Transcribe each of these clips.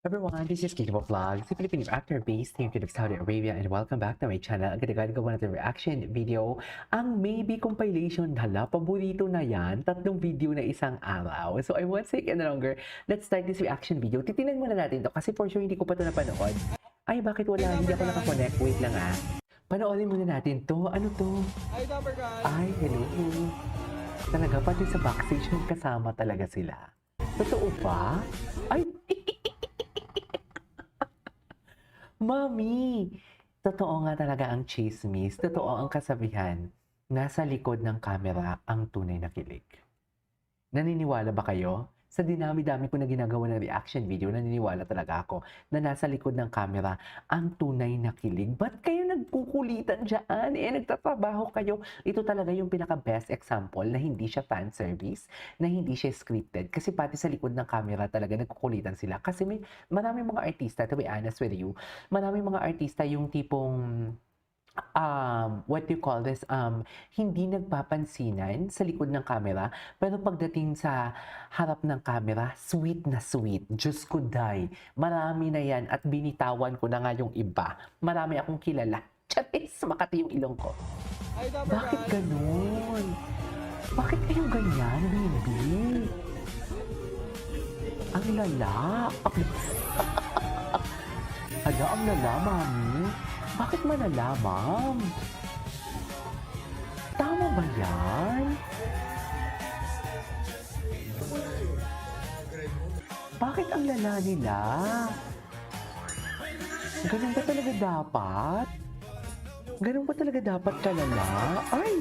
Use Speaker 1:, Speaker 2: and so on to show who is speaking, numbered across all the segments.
Speaker 1: Everyone, this is Kiko Vlogs, a Filipino actor based here in Saudi Arabia, and welcome back to my channel. Ang gagagawa natin reaction video, ang Maybe compilation. Hala, paborito na yan. 3 video na isang araw. So I won't take any longer. Let's start this reaction video. Titinan muna natin to kasi for sure hindi ko pa to napanood. Ay, bakit wala? Hindi ako nakakonect. Wait lang ah. Panoorin muna natin to. Ano to? Ay, hello. Talaga, pati sa backstage kasama talaga sila. Totoo ba? Ay, Mami! Totoo nga talaga ang chismis. Totoo ang kasabihan. Nasa likod ng camera ang tunay na kilig. Naniniwala ba kayo? Sa dinami-dami ko na ginagawa ng reaction video, naniniwala talaga ako na nasa likod ng camera ang tunay na kilig. Ba't kayo nagkukulitan dyan? Nagtatrabaho kayo. Ito talaga yung pinaka-best example na hindi siya fan service, na hindi siya scripted. Kasi pati sa likod ng camera talaga nagkukulitan sila. Kasi maraming mga artista, to be honest with you, maraming mga artista yung tipong what do you call this, hindi nagpapansinan sa likod ng camera, pero pagdating sa harap ng camera, sweet na sweet. Diyos ko day, marami na yan at binitawan ko na nga yung iba. Marami akong kilala. Charis, makati yung ilong ko. Bakit ganun? Bakit kayong ganyan, baby? Ang lala. Hala, ang lala, mami. Bakit malala, ma'am? Tama ba yan? Bakit ang lala nila? Ganun ba talaga dapat? Ganun ba talaga dapat kalala? Ay!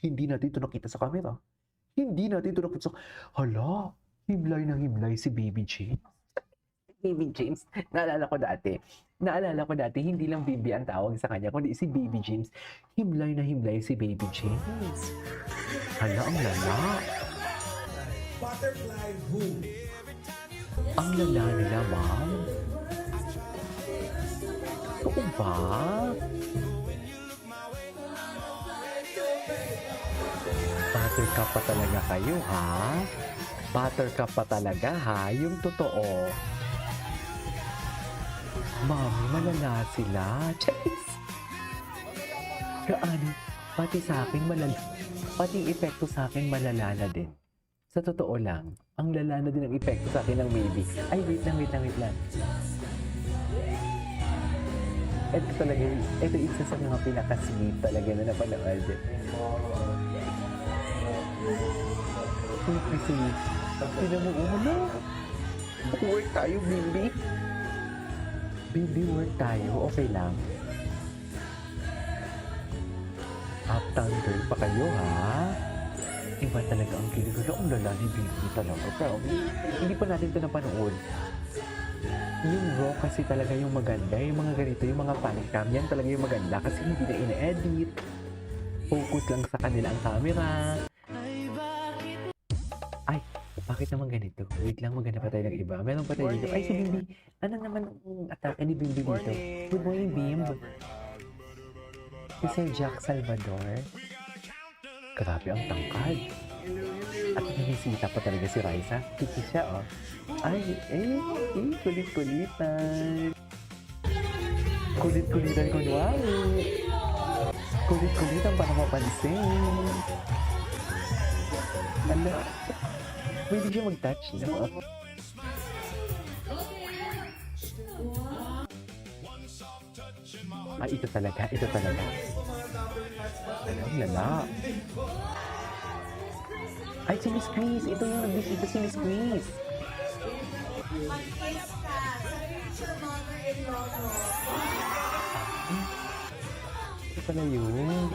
Speaker 1: Hindi natin ito nakita sa camera. Hindi natin ito nakita sa... Hala! Himlay na himlay si Baby James. Baby James, naalala ko dati, hindi lang Bibi ang tawag sa kanya, kundi si Baby James. Himlay na himlay si Baby James. Hala, ang lala.
Speaker 2: Butterfly who?
Speaker 1: Ang lala nila, ma'am. Oo ba? Buttercup pa talaga kayo, ha? Buttercup pa talaga, ha? Yung totoo. Mami, malala sila. Charis! Gaano? Pati sa akin malala. Pati epekto sa akin malala na din. Sa totoo lang, ang lala na din ang epekto sa akin ng Maybe. Ay, wait lang. Ito talaga, ito isa sa mga pinaka-sweet talaga na napanood. Kasi, tinan mo, ano? Work tayo, Baby. Baby, work tayo. Okay lang. Uptown girl pa kayo, ha? Iba talaga ang kilig. Ang lala ni Baby talaga. Pero hindi pa natin ito napanood. Yung raw kasi talaga yung maganda. Yung mga ganito, yung mga fan cam, yan talaga yung maganda. Kasi hindi na ina-edit. Focus lang sa kanila ang camera. Ay, bakit naman ganito? Wait lang, maganda pa tayo ng iba. Meron pa tayo dito. Ay, si Bimbi. Ano naman ang atake ni Bimbi dito? Good morning, Bimb. Si Sir Jack Salvador. Grabe ang tangkad. At nanisita pa talaga si Raisa. Kiki siya, oh. Ay, kulit-kulitan. Kulit-kulitan kunwari. Kulit-kulitan para mapansin. Ano? Pwede siya mag-touch, no? Ay, ito talaga. Alam, lala. Ay, si Miss Chris. Ito yung nagbisita si Miss Chris. Ito pala yun.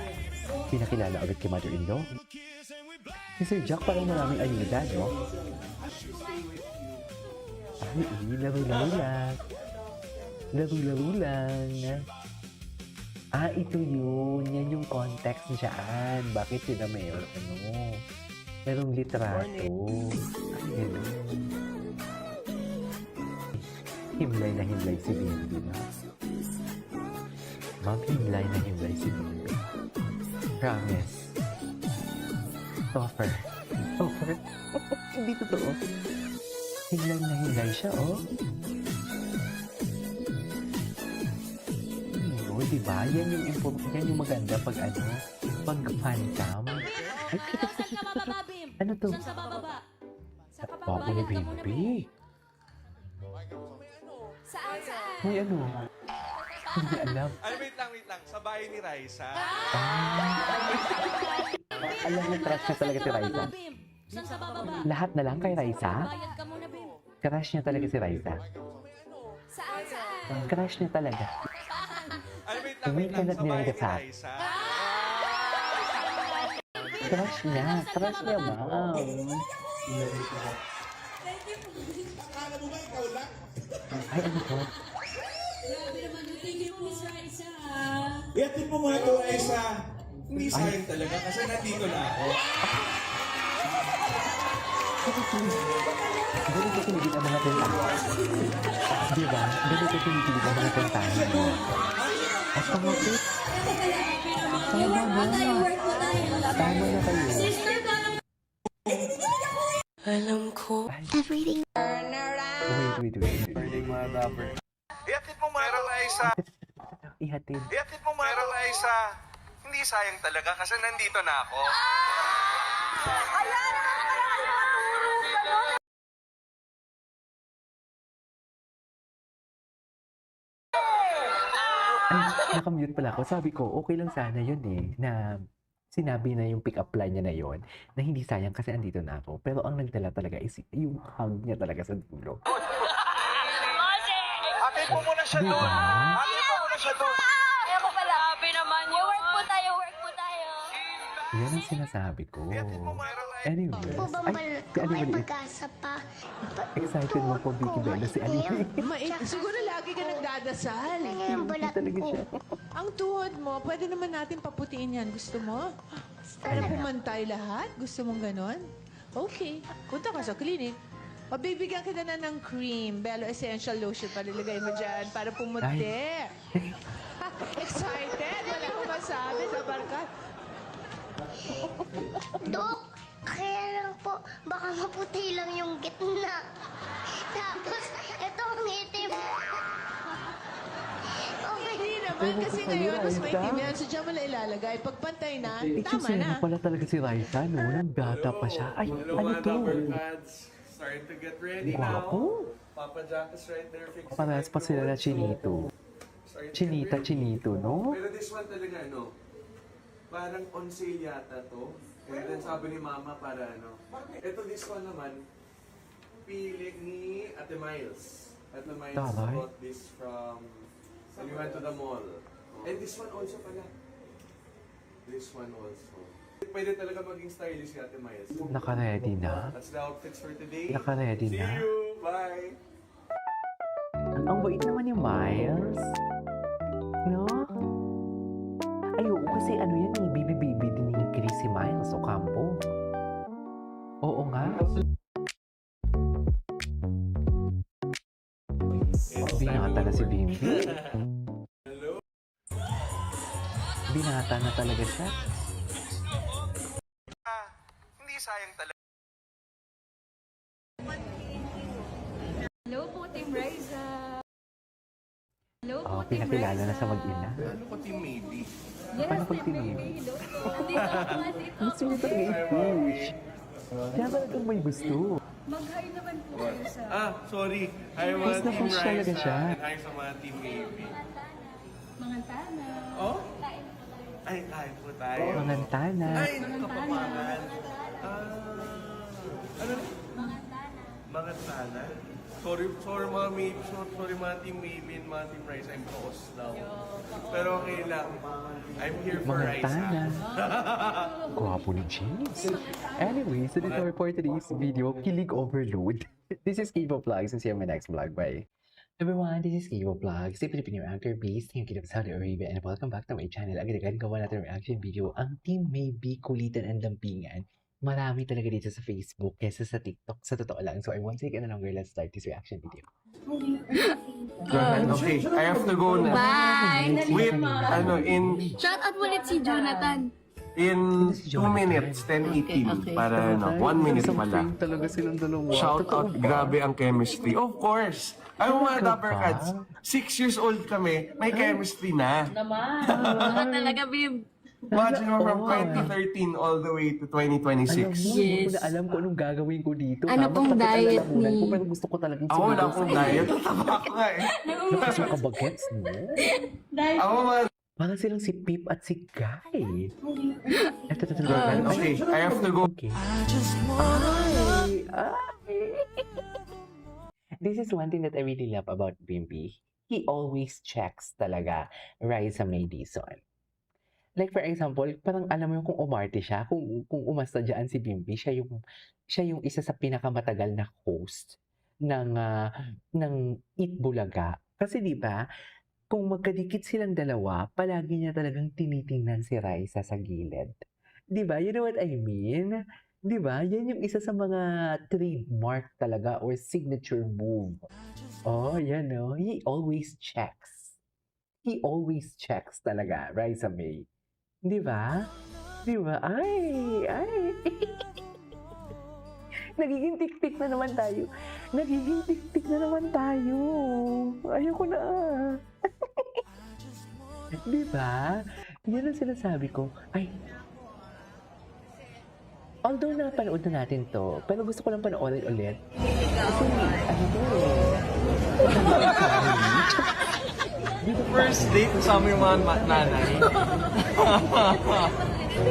Speaker 1: Pinakilala agad kay Mother-in-law. Si Sir Jack parang maraming ayuda, no? Ay, laro-laro lang. Laro-laro lang. Ah, ito yun. Yan yung context dyan. Bakit yun na mayroon, merong litrato. Ay, himlay na himlay si Baby, no? Ma'am, himlay na himlay si Baby. Promise. Offer. Hindi totoo. Hilay na hilay siya, oh. Oh, diba? Yan yung maganda pag pag fan cam. Ay,
Speaker 2: Saan ka bababa, Bim?
Speaker 1: ano to?
Speaker 2: Saan ka bababa? Saan ka
Speaker 1: Papo ni
Speaker 2: babayad ka muna, Bim?
Speaker 1: Baby.
Speaker 2: Saan?
Speaker 1: May ano? Hindi alam.
Speaker 3: Ay, wait lang. Sa bahay ni Raisa.
Speaker 1: Alam mo, crush niya talaga si Raisa.
Speaker 2: Bim? Saan ka bababa?
Speaker 1: Lahat na lang kay Raisa?
Speaker 2: Bayad ka muna, Bim.
Speaker 1: Crush niya talaga si Raisa.
Speaker 2: Saan?
Speaker 1: Crush niya talaga.
Speaker 3: Ay, wait
Speaker 1: We
Speaker 3: lang.
Speaker 1: cannot
Speaker 3: Sa
Speaker 1: deny
Speaker 3: bahay
Speaker 1: the
Speaker 3: ni
Speaker 1: fact.
Speaker 3: Raisa.
Speaker 1: Crush niya. Crush niya, ma'am. Ay, ano to?
Speaker 3: Iyatin mo mga to, Raisa. Hindi sayang talaga kasi nandito na ako.
Speaker 1: Ganito tinigil ang mga tentahan. Diba? Ganito tinigil ang mga tentahan. At pangapit. Tama na. Tama na kayo.
Speaker 2: Alam ko.
Speaker 1: Wait.
Speaker 3: Burning mga dapper. Iyatin mo mga to, Raisa.
Speaker 1: Ihatid.
Speaker 3: Iyatin mo mga to, Raisa. Hindi sayang talaga kasi nandito na ako.
Speaker 1: Ay, nakamute pala ako. Sabi ko, okay lang sana yun na sinabi na yung pick-up line niya na yon na hindi sayang kasi andito na ako. Pero ang nagdala talaga is yung hug niya talaga sa dulo.
Speaker 3: Atin mo muna siya
Speaker 1: Diba?
Speaker 3: doon. Atin mo muna siya doon.
Speaker 2: Ayoko pala. Sabi naman yun. Work po tayo.
Speaker 1: Yan ang sinasabi ko.
Speaker 3: Iyatin mo mga to, Raisa.
Speaker 1: Anyway,
Speaker 4: Po bang
Speaker 1: ay, si Ali
Speaker 4: may
Speaker 1: Maliit.
Speaker 4: pag-asa pa?
Speaker 1: Excited mo po, Vicky Bella, si Ali Maliit.
Speaker 5: Siguro lagi ka nagdadasal.
Speaker 4: Ngayon balat
Speaker 1: Talaga
Speaker 4: ko.
Speaker 1: siya.
Speaker 5: Ang tuhod mo, pwede naman natin paputiin yan. Gusto mo? Para pumantay lahat? Gusto mong ganon? Okay. Punta ka sa clinic. Pabibigyan kita na ng cream. Bello Essential Lotion. Palilagay mo dyan para pumuti. Excited? Wala akong masabi sa barkat.
Speaker 4: Dok, kaya lang po, baka maputi lang yung gitna. Tapos, ito ang itim. Okay.
Speaker 5: Hindi naman
Speaker 1: Ewan ko
Speaker 5: kasi
Speaker 1: sa'yo,
Speaker 5: ngayon mas
Speaker 1: Raisa.
Speaker 5: maitim yan. So dyan mo lang ilalagay. Pagpantay na, tama
Speaker 1: Itsusena
Speaker 5: na.
Speaker 1: pala talaga si Raisa, no? Nang bata pa siya. Ay,
Speaker 3: Hello,
Speaker 1: ano
Speaker 3: mga
Speaker 1: to?
Speaker 3: dapper cats. Starting to get ready
Speaker 1: Guwapo.
Speaker 3: now. Papa Jack is right there fixing
Speaker 1: Parehas pa sila na Chinito.
Speaker 3: Starting to get
Speaker 1: Chinita,
Speaker 3: ready.
Speaker 1: Chinito, no?
Speaker 3: Pero this one talaga, parang on sale yata to. And then sabi ni Mama para Ito, this one naman, pili ni Ate Miles. Ate Miles
Speaker 1: Taray.
Speaker 3: bought this from, when we went to the mall. And this one also pala. This one also. Pwede talaga maging stylist si Ate Miles.
Speaker 1: Naka-ready na?
Speaker 3: That's the outfits for today.
Speaker 1: Naka-ready
Speaker 3: See
Speaker 1: na?
Speaker 3: you! Bye!
Speaker 1: Ang bait naman ni Miles. No? Ay, oo, kasi ano yan baby din ni Chrissy Miles o Campo. Oo nga. Binata na si Bimbi.
Speaker 3: Hello?
Speaker 1: Binata na talaga siya.
Speaker 3: Hindi sayang talaga.
Speaker 2: Hello po, Team Raisa. Hello po,
Speaker 1: Oh,
Speaker 2: Team
Speaker 1: pinakilala na
Speaker 2: Raisa.
Speaker 1: sa mag-ina.
Speaker 3: Ano ko team maybe?
Speaker 2: Yes,
Speaker 1: Paano pag
Speaker 2: Team
Speaker 1: tinigil?
Speaker 2: Baby. Hello po. Nandito ako, nandito
Speaker 1: Gusto
Speaker 2: ako.
Speaker 1: niya talaga i-push. Kaya talagang may gusto.
Speaker 2: Mag-hi naman po kayo sa...
Speaker 3: Sorry. Hi mga
Speaker 1: Mas
Speaker 3: team
Speaker 1: na-push talaga
Speaker 3: Raisa.
Speaker 1: siya.
Speaker 3: And hi sa mga team maybe.
Speaker 2: Mga tana.
Speaker 3: Oh? Ay, kain po tayo.
Speaker 1: Mangantana.
Speaker 3: Ay, nakapapangan. Ano? Mga tana. Sorry mga maybe, sorry mga team maybe and mga team Rice, I'm close now. Pero okay lang. I'm here for Rice.
Speaker 1: Mangantana. Gwapo ni James. Anyway, so that's all for today's video. Kilig overload. This is Kivo Vlogs and see you on my next vlog. Bye. Everyone, this is Kivo Vlogs. Si Filipino anchor based ngayon kita sa Saudi Arabia and welcome back to my channel. Agad-agad gawa natin reaction video. Ang team may be kulitan and lampingan. Marami talaga dito sa Facebook kesa sa TikTok. Sa totoo lang. So I won't take any longer. Let's start this reaction video.
Speaker 3: Okay, I have to go na.
Speaker 2: Bye!
Speaker 3: Wait, in...
Speaker 2: Shout out ulit si Jonathan.
Speaker 6: in
Speaker 1: Si
Speaker 6: 2 minutes, 10:18. Para 1 minute pala.
Speaker 1: Talaga silang dalawa.
Speaker 6: Shout out, grabe ang chemistry. Of course! Ay, mga
Speaker 1: Talaga
Speaker 6: Dapper
Speaker 1: ba?
Speaker 6: Cats, 6 years old kami, may chemistry na.
Speaker 2: Baka talaga, babe.
Speaker 6: Imagine mo from
Speaker 1: Oo.
Speaker 6: 2013 all the way to
Speaker 1: Alam mo,
Speaker 6: 2026.
Speaker 1: hindi ko na alam kung anong gagawin ko dito.
Speaker 2: Ano pong diet ni-
Speaker 1: Pero gusto ko talagang
Speaker 6: Ako wala akong diet. Tataba ko nga eh.
Speaker 1: Nakasok ka ba, gets mo?
Speaker 6: Ako mga...
Speaker 1: Parang silang si Pip at si Guy. Ito.
Speaker 6: Okay, I have to go.
Speaker 1: Okay. Ay. This is one thing that I really love about Bimby. He always checks talaga Raisa May Dizon. Like for example, parang alam mo yung kung umarte siya, kung umasta dyan si Bimby, siya yung isa sa pinakamatagal na host ng Eat Bulaga. Kasi 'di ba, kung magkadikit silang dalawa, palagi niya talagang tinitingnan si Raisa sa gilid. 'Di ba? You know what I mean? 'Di ba? Yan yung isa sa mga trademark talaga or signature move. Oh, yan no. He always checks. He always checks talaga, Raisa May. 'Di ba? 'Di ba? Ay. Nagiging tik-tik na naman tayo. Ayoko na. 'Di ba? Yan ang sinasabi ko. Ay. Although napanood na natin to, pero gusto ko lang panoorin ulit. Kasi, ano to
Speaker 3: First date, kasama yung mga nanay.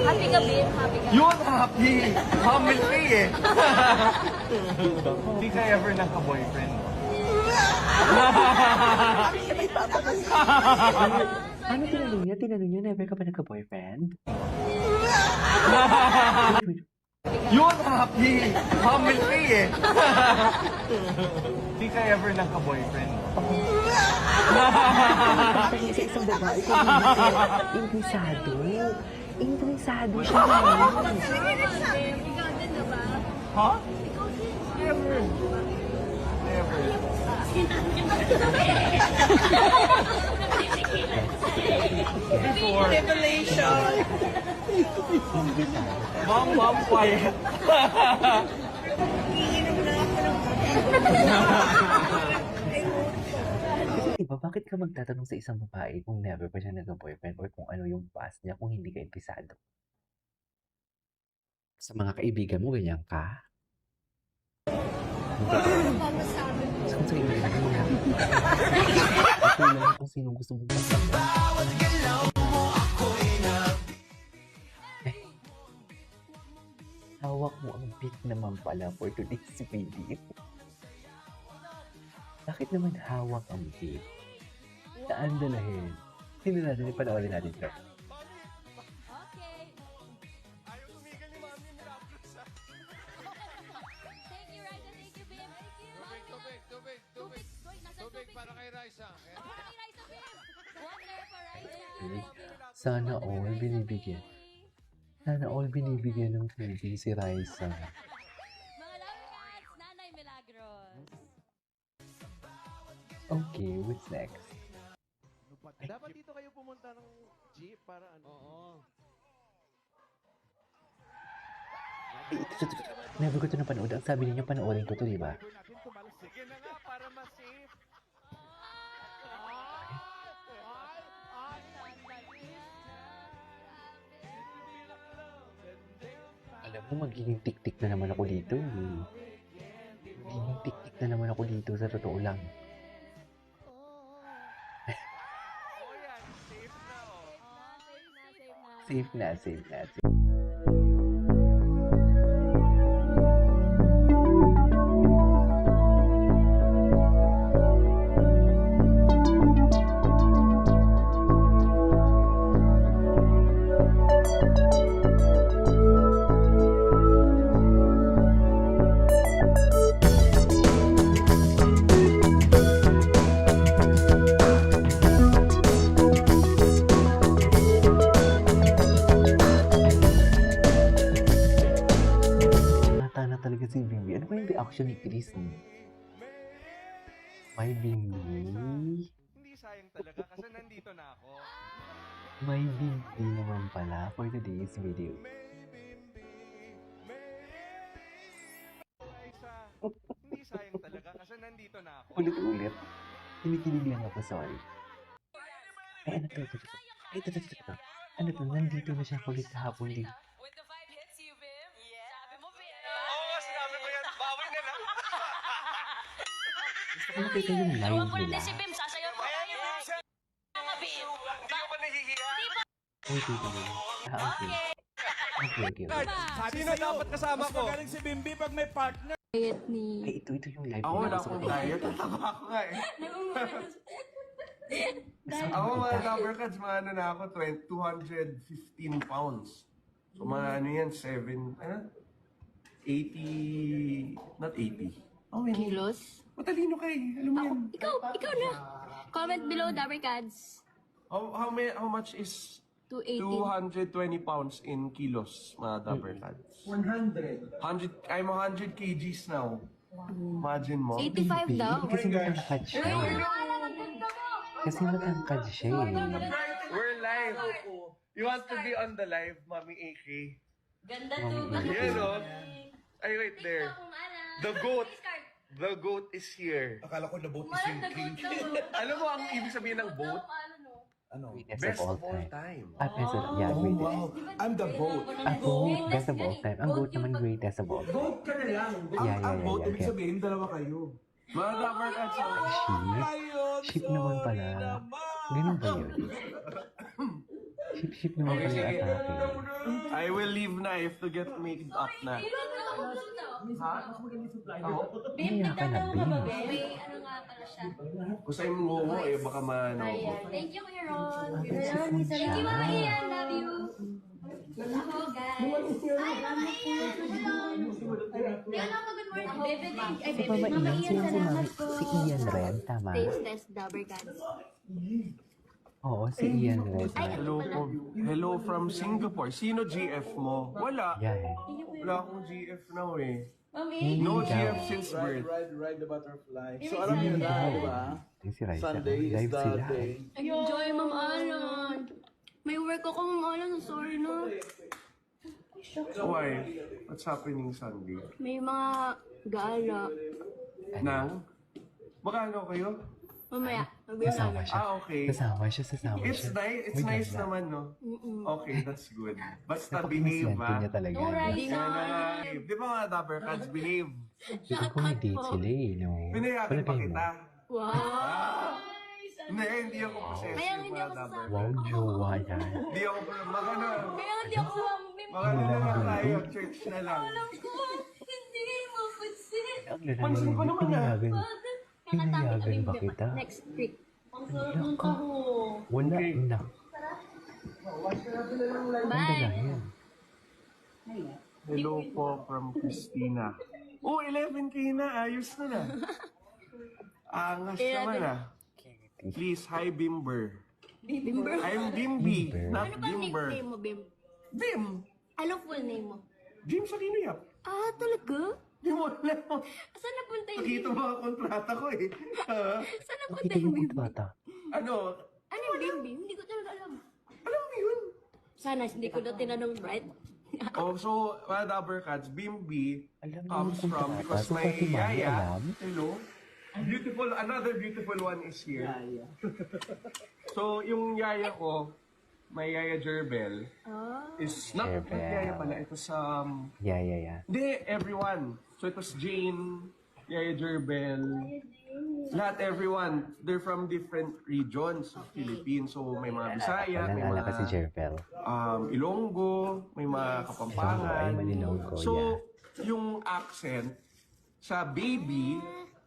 Speaker 2: Happy ka, babe. Happy ka.
Speaker 3: Yun, happy! Family eh! Hindi ka ever naka-boyfriend.
Speaker 1: Ano tinanong niya? Never ka ba nagka-boyfriend? Wait.
Speaker 3: Yun, happy! Family eh! Hindi ka ever naka-boyfriend.
Speaker 1: Bakit sa isang babae ko interesado siya naman.
Speaker 2: Ikaw din, diba?
Speaker 3: Ha? Never. Never. Before.
Speaker 5: Revelation!
Speaker 3: Mom, quiet.
Speaker 1: Kasi diba, bakit ka magtatanong sa isang babae kung never pa siya nagka-boyfriend or kung ano yung past niya kung hindi ka interesado? Sa mga kaibigan mo, ganyan ka? Sa kaibigan mo, ako lang kung sino gusto mong hawak mo ang beat naman pala for today's video. Bakit naman hawak ang beat? Saan dalahin? Sino natin ipanoorin natin ito?
Speaker 2: Okay. Thank you, Raisa. Thank you, babe. Tubig. Nasaan tubig?
Speaker 7: Para kay Raisa.
Speaker 2: Para kay Raisa, babe. Water for Raisa.
Speaker 1: Sana all binibigyan. Sana all binibigyan ng tubig si Raisa.
Speaker 2: Mga Lover Cats, Nanay Milagros.
Speaker 1: Okay, what's next?
Speaker 7: Dapat dito kayo pumunta ng jeep para ano. Oo.
Speaker 1: Never ko ito napanood. Ang sabi niyo panoorin ko to, di ba?
Speaker 7: Sige na nga para ma-safe.
Speaker 1: Alam mo, magiging tik-tik na naman ako dito. Eh. Magiging tik-tik na naman ako dito sa totoo lang. Safe na. Mata na talaga si Bimby. Ano ba yung reaction ni Chris? May Bimby.
Speaker 3: Hindi sayang talaga kasi nandito na ako.
Speaker 1: May video naman pala for today's video.
Speaker 7: Hindi sayang talaga kasi nandito na ako.
Speaker 1: Ulit-ulit. Kinikilig lang ako, sorry. Ay, ano to? Ay, ito. Ano to? Nandito na siya ulit kahapon din.
Speaker 2: When the vibe hits you, Bim. Sabi mo, Bim.
Speaker 7: Oo nga, sinabi ko yan. Bawal na lang.
Speaker 1: Gusto ko makita yung live nila.
Speaker 2: Bim, sasayaw mo. Mga Bim.
Speaker 7: Hindi ko pa nahihiya.
Speaker 1: Uy, tita mo. Okay. Okay.
Speaker 7: Sino dapat kasama ko?
Speaker 1: Ay, ito yung live
Speaker 6: Ako
Speaker 1: nila.
Speaker 6: wala
Speaker 1: Gusto ko
Speaker 6: akong diet. Tataba ako nga eh.
Speaker 1: Gusto
Speaker 6: Ako
Speaker 1: ko
Speaker 6: mga
Speaker 1: makita.
Speaker 6: Dabber Cats, mga ano na ako, 215 pounds. So mga ano yan, 80, not 80. Oh, yun.
Speaker 8: Kilos?
Speaker 6: Matalino ka eh, alam mo yan.
Speaker 8: Ikaw na. Comment below, Dabbercads.
Speaker 6: How much is
Speaker 8: 280.
Speaker 6: 220 pounds in kilos, mga Dabber Cats? 100. I'm 100 kgs now. Imagine mo.
Speaker 8: 85 daw.
Speaker 1: Kasi matangkad siya. Kasi matangkad siya eh.
Speaker 6: We're live. You want to be on the live, Mami AK?
Speaker 8: Ganda
Speaker 6: Yan o. Ay, wait there. The goat. The goat is here.
Speaker 7: Akala ko na-boat
Speaker 6: Alam mo ang ibig sabihin ng boat?
Speaker 1: Greatest of all time.
Speaker 6: time.
Speaker 1: Best of, yeah, greatest.
Speaker 7: I'm the boat.
Speaker 1: Ang goat, best of all time. Ang goat naman greatest of all time.
Speaker 7: Boat ka na lang.
Speaker 1: Yeah. Okay.
Speaker 7: sabihin, dalawa kayo.
Speaker 6: Mga Dabber Cats,
Speaker 1: Ship naman pala. Ganun ba yun? Ship naman pala yung atake.
Speaker 6: I will leave na if to get made up na.
Speaker 1: Kaya ka na, Bim.
Speaker 8: May ano nga pala siya.
Speaker 6: Kung sa'yo mo eh, baka maano ako.
Speaker 8: Thank you, Kuya Ron.
Speaker 1: Thank
Speaker 8: Thank you, Mama Ian. Love you. Ako, guys. Hi, Mama Ian. Hello. Good morning. Bebe, ay,
Speaker 1: Si
Speaker 8: Bebe.
Speaker 1: Mama
Speaker 8: Mama
Speaker 1: Ian,
Speaker 8: Ian, salamat po.
Speaker 1: si Ian Red, tama?
Speaker 8: Taste test, Dabbercads.
Speaker 1: Oo, si Ian Red.
Speaker 6: Hello from Singapore. Sino GF mo? Wala.
Speaker 1: Yeah.
Speaker 6: Wala akong GF now eh.
Speaker 1: Hindi
Speaker 6: No
Speaker 1: daw.
Speaker 6: GF since birth.
Speaker 7: Ride the butterfly. So alam niyo
Speaker 1: Hindi
Speaker 7: na,
Speaker 1: daw.
Speaker 7: di ba?
Speaker 1: Ay, si Raisa.
Speaker 7: Sunday is
Speaker 1: Live
Speaker 7: the
Speaker 1: sila.
Speaker 7: day.
Speaker 8: Enjoy, Ma'am Alan. May work ako, Ma'am Alan. Sorry na.
Speaker 6: Why? What's happening Sunday?
Speaker 8: May mga gala.
Speaker 6: Nang? Magkano kayo?
Speaker 8: Mamaya.
Speaker 1: Kasama siya.
Speaker 6: Okay.
Speaker 1: Kasama siya.
Speaker 6: It's nice. It's
Speaker 1: May
Speaker 6: nice
Speaker 1: ganda.
Speaker 6: naman, no? Okay, that's good. Basta
Speaker 1: Napaka-maswerte
Speaker 6: behave, ha?
Speaker 1: niya talaga.
Speaker 8: No riding
Speaker 6: Kaya
Speaker 8: na.
Speaker 6: na, di ba mga Dabber Cats, behave?
Speaker 1: Pero kung hindi sila eh, no?
Speaker 6: Pinayagan pa
Speaker 1: Palagay mo.
Speaker 6: kita.
Speaker 8: Wow.
Speaker 6: Hindi ako
Speaker 8: Kaya
Speaker 6: possessive,
Speaker 8: hindi
Speaker 6: mga
Speaker 8: ako
Speaker 6: Dabber.
Speaker 1: Wow, jowa yan.
Speaker 6: Hindi ako, magano,
Speaker 8: Kaya hindi ako mamim.
Speaker 6: magano na lang tayo, church na lang.
Speaker 8: Hindi mo pansin.
Speaker 1: Ang lalaki,
Speaker 6: Pansin ko naman, ah.
Speaker 1: Pinayagan ba kita?
Speaker 8: Next week. Ang sarap ng taho.
Speaker 1: Wala
Speaker 6: Okay.
Speaker 1: na. Ang
Speaker 8: Bye.
Speaker 1: dalayan.
Speaker 6: Hello po from Christina. Oh, 11K na. Ayos na na. Angas naman ah. Please, hi Bimber.
Speaker 8: Bimber.
Speaker 6: I'm Bimby,
Speaker 1: Bimber.
Speaker 6: not
Speaker 8: Ano ba
Speaker 6: Bimber.
Speaker 8: nickname mo, Bim?
Speaker 6: Bim!
Speaker 8: Anong full name mo?
Speaker 6: James Aquino Yap.
Speaker 8: Ah, talaga?
Speaker 6: Di mo alam.
Speaker 8: Saan napunta yung
Speaker 6: Nakita mo ang kontrata ko eh.
Speaker 8: Saan napunta
Speaker 1: Nakita
Speaker 8: yung
Speaker 1: yung
Speaker 8: Bim?
Speaker 1: kontrata.
Speaker 6: Ano?
Speaker 8: Ano yung Bim Bim? Hindi ko talaga alam.
Speaker 6: Alam mo yun?
Speaker 8: Sana hindi ko na tinanong right.
Speaker 6: Oh, so, mga Dabber Cats, Bimby
Speaker 1: Alam mo
Speaker 6: comes
Speaker 1: yung
Speaker 6: from
Speaker 1: kontrata.
Speaker 6: because
Speaker 1: So,
Speaker 6: my
Speaker 1: pati Mami
Speaker 6: yaya,
Speaker 1: alam.
Speaker 6: hello, beautiful, another beautiful one is here. So, yung yaya ko, my yaya Jerbel, is not
Speaker 1: Jerbel.
Speaker 6: yaya pala, ito sa,
Speaker 1: Yeah.
Speaker 6: hindi, everyone. So, it was Jane, yaya Jerbel, lahat everyone, they're from different regions of Philippines. So, may mga Bisaya, may
Speaker 1: Naalala ka si
Speaker 6: mga
Speaker 1: Jerpel.
Speaker 6: Ilonggo, may mga Kapampangan.
Speaker 1: Ilonggo, ay, Manilonggo,
Speaker 6: So, yung accent sa baby,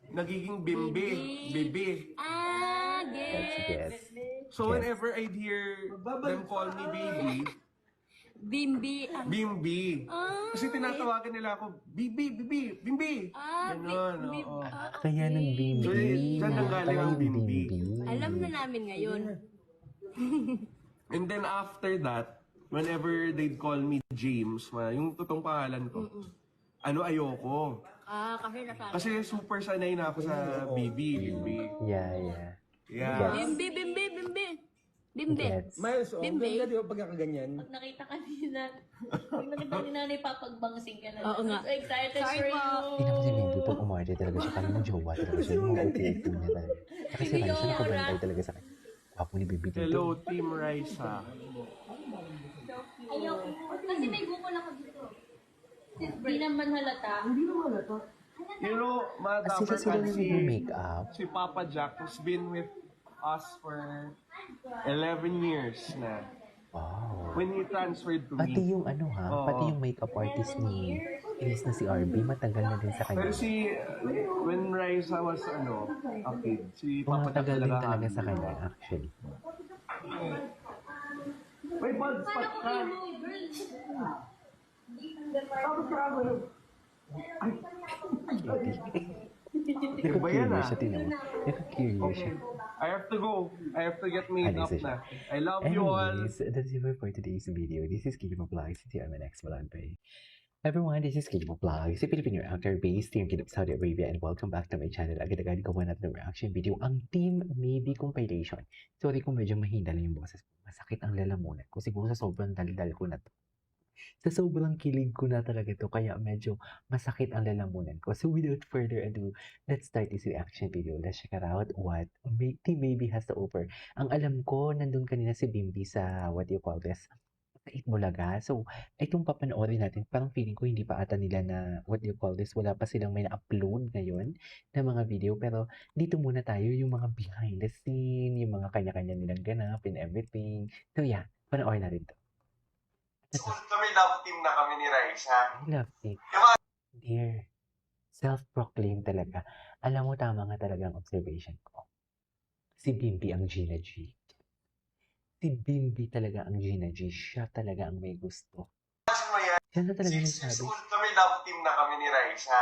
Speaker 6: nagiging bimbe, bebe.
Speaker 8: Ah,
Speaker 1: That's
Speaker 8: get.
Speaker 1: yes.
Speaker 6: So, whenever I'd hear them call me baby,
Speaker 8: Bimbi.
Speaker 6: bimbi.
Speaker 8: Ah,
Speaker 6: Kasi tinatawagan nila ako, bibi, bibi, bimbi.
Speaker 8: Ah,
Speaker 6: Ganon,
Speaker 8: bim-
Speaker 6: oo.
Speaker 1: Kaya nang bimbi.
Speaker 6: So, dyan nanggaling ang bimbi.
Speaker 8: Alam na namin ngayon.
Speaker 6: And then after that, whenever they'd call me James, yung totoong pangalan ko, ayoko.
Speaker 8: Ah, kasi nasa...
Speaker 6: Kasi super sanay na ako sa bibi, bimbi.
Speaker 1: Yeah.
Speaker 6: Yeah.
Speaker 8: Bimbi, bimbi, bimbi. Bimbi.
Speaker 1: Gets.
Speaker 9: Miles, oh, ang
Speaker 8: Bimbi.
Speaker 9: ganda di ba pagkakaganyan?
Speaker 8: Pag nakita ni nanay, papagbangsing ka na.
Speaker 2: Oo nga.
Speaker 8: So excited
Speaker 2: Sorry
Speaker 8: for
Speaker 2: po.
Speaker 8: you.
Speaker 1: Tingnan mo si Bimbi pag umarte talaga siya. Kaya mo jowa talaga siya. Yung mga upo-upo niya talaga. Saka si Raisa nakabantay talaga sa kanya. Wapo ni Bimbi dito.
Speaker 6: Hello, Team Raisa.
Speaker 8: Ayoko. Kasi may buko lang ako dito. Hindi naman halata.
Speaker 6: You know, mga
Speaker 1: Sila
Speaker 6: Dapper
Speaker 1: sila
Speaker 6: Cats,
Speaker 1: yung make-up.
Speaker 6: si Papa Jack has been with us for 11 years na.
Speaker 1: Wow.
Speaker 6: When he transferred to
Speaker 1: Pati
Speaker 6: me.
Speaker 1: yung ano ha,
Speaker 6: Oo.
Speaker 1: pati yung makeup artist ni Iris na si RB, matagal na din sa
Speaker 6: Pero
Speaker 1: kanya.
Speaker 6: when Raisa was a kid, si Papa Jack
Speaker 1: Tumatagal din
Speaker 6: talaga
Speaker 1: talaga sa
Speaker 6: handle.
Speaker 1: kanya, actually.
Speaker 6: May bald spot ka. Iba yan
Speaker 1: Curious
Speaker 6: ah.
Speaker 1: siya, tingnan mo. Curious siya.
Speaker 6: I have to go. I have to get made up
Speaker 1: Alis na siya.
Speaker 6: na. I love you all.
Speaker 1: Anyways, that's it for today's video. This is Kimo Vlogs. See you on my next vlog. Bye. Everyone, this is Kimo Vlogs, a Filipino actor based here in Saudi Arabia, and welcome back to my channel. Agad-agad gawa natin ng reaction video, ang Team Maybe compilation. Sorry kung medyo mahina lang yung boses ko. Masakit ang lalamunan ko. Siguro sa sobrang daldal ko na to. Sa sobrang kilig ko na talaga to, kaya medyo masakit ang lalamunan ko. So without further ado, let's start this reaction video. Let's check it out what Team Maybe has to offer. Ang alam ko, nandun kanina si Bimbi sa, what do you call this? Sa Itbulaga. So, itong papanoorin natin, parang feeling ko hindi pa ata nila na, what do you call this? Wala pa silang may na-upload ngayon na mga video. Pero dito muna tayo, yung mga behind the scene, yung mga kanya-kanya nilang ganap and everything. So yeah, panoorin natin to.
Speaker 6: Kami love team na kami ni Raisa.
Speaker 1: I love it. Dear, self-proclaimed talaga. Alam mo, tama nga talaga ang observation ko. Si Bimbi ang Gina G. Si Bimbi talaga ang Gina G. Siya talaga ang may gusto. Siya na talaga nagsabi.
Speaker 6: Kami love team na kami ni Raisa.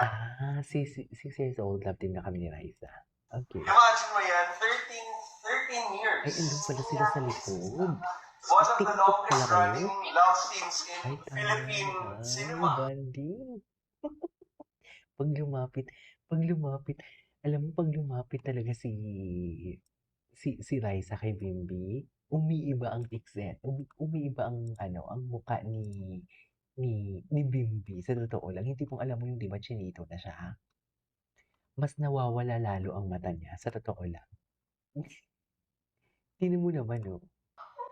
Speaker 1: 6 years old, love team na kami ni Raisa. Okay.
Speaker 6: Imagine mo yan, 13 years.
Speaker 1: Ay, andun pala sila sa likod.
Speaker 6: One of the
Speaker 1: TikTok
Speaker 6: longest
Speaker 1: pala kayo?
Speaker 6: running love scenes in
Speaker 1: Ay,
Speaker 6: Philippine cinema.
Speaker 1: banding. Pag lumapit, alam mo, pag lumapit talaga si Raisa kay Bimbi, umiiba ang exet, umiiba ang ang mukha ni Bimbi. Sa totoo lang, hindi pong alam mo yung di ba chinito na siya. Mas nawawala lalo ang mata niya, sa totoo lang. Tingnan mo naman, oh.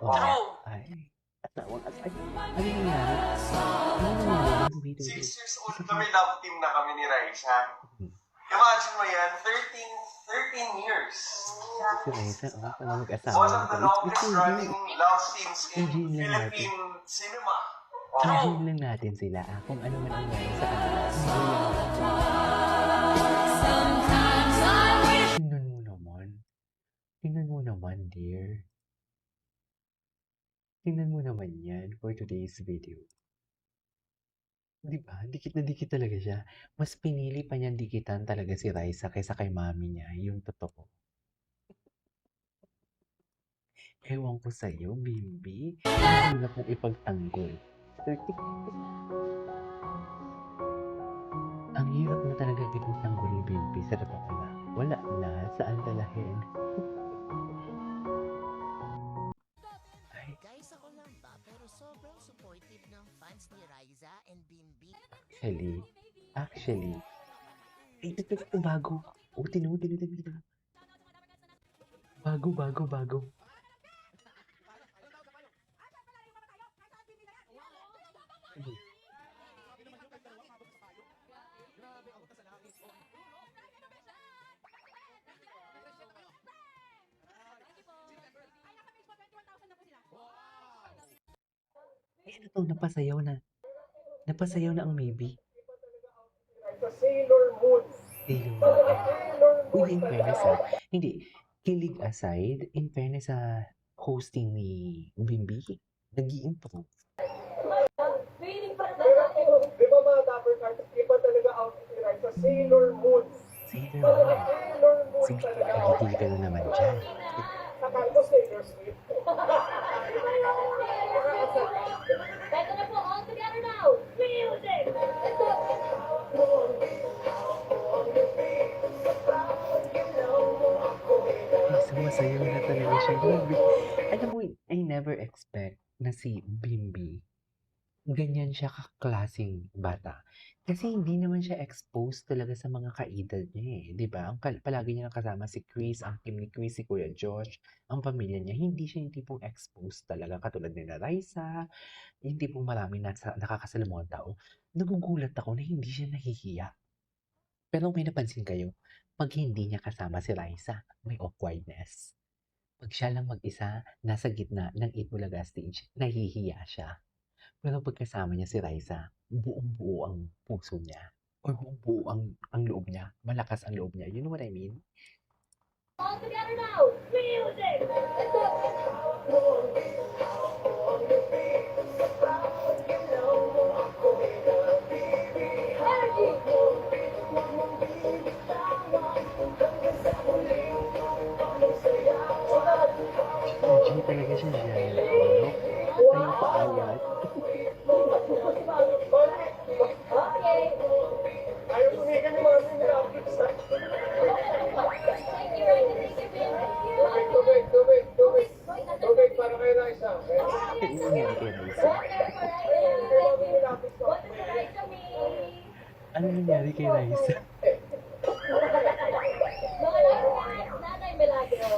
Speaker 1: Oh, ay. Asawang asay. Ano nangyari? Ano nangyari? Wait.
Speaker 6: 6 years old kami love team na kami ni Raisa. Imagine mo yan, 13 years.
Speaker 1: Si Raisa, paano mag-asawa
Speaker 6: One
Speaker 1: na
Speaker 6: of the
Speaker 1: to?
Speaker 6: longest running love scenes in
Speaker 1: Enjoy lang natin.
Speaker 6: Philippine cinema.
Speaker 1: Enjoy lang natin sila. Kung ano man ang meron sa kanila. Tingnan mo naman. Tingnan mo naman, dear. Tingnan mo naman yan for today's video. Diba? Dikit na dikit talaga siya. Mas pinili pa niyang dikitan talaga si Raisa kaysa kay mami niya. Yung totoo. Ewan ko sa'yo, Bimbi. Ang hirap mong ipagtanggol. Ang hirap na talaga ipagtanggol ni Bimbi sa totoo na. Wala na. Saan dalahin?
Speaker 10: Guys, ako lang ba? Pero sobrang supportive ng fans ni Raisa and Bimbi.
Speaker 1: Actually. Ay, ito bago. O, tinuod. Bago. Ay, ano to? Napasayaw na ang maybe.
Speaker 6: Sailor Moon.
Speaker 1: Uy, in fairness hindi. Kilig aside, in fairness sa hosting ni Bimbi, nag-i-improve.
Speaker 6: Di ba mga Dapper Cats, iba talaga outfit ni Raisa, Sailor Moon.
Speaker 1: Sailor Moon. Sige, nagigil ka na naman dyan.
Speaker 6: Akala ko Sailor Swift.
Speaker 8: Beto na po, all together now. Music!
Speaker 1: Ay, sumasayaw na talaga siya. Grabe. Alam mo, I never expect na si Bimbi, ganyan siya kaklaseng bata. Kasi hindi naman siya exposed talaga sa mga kaedad niya eh, 'di ba? Palagi niya kasama si Chris, ang team ni Chris, si Kuya Josh, ang pamilya niya. Hindi siya yung tipong exposed talaga katulad nila Raisa, yung tipong maraming nakakasalamuhang tao. Nagugulat ako na hindi siya nahihiya. Pero may napansin kayo, 'pag hindi niya kasama si Raisa, may awkwardness. 'Pag siya lang mag-isa, nasa gitna ng Eat Bulaga stage, nahihiya siya. Pero 'pag kasama niya si Raisa, buong-buo ang puso niya or buong-buo ang loob niya, malakas ang loob niya. You know what I mean?
Speaker 8: All together now. Music.
Speaker 1: G talaga siya dyan. Ano? Tayo paayat. Ano nangyari kay Raisa? Ano nangyari kay Raisa?
Speaker 8: Nanay Milagro.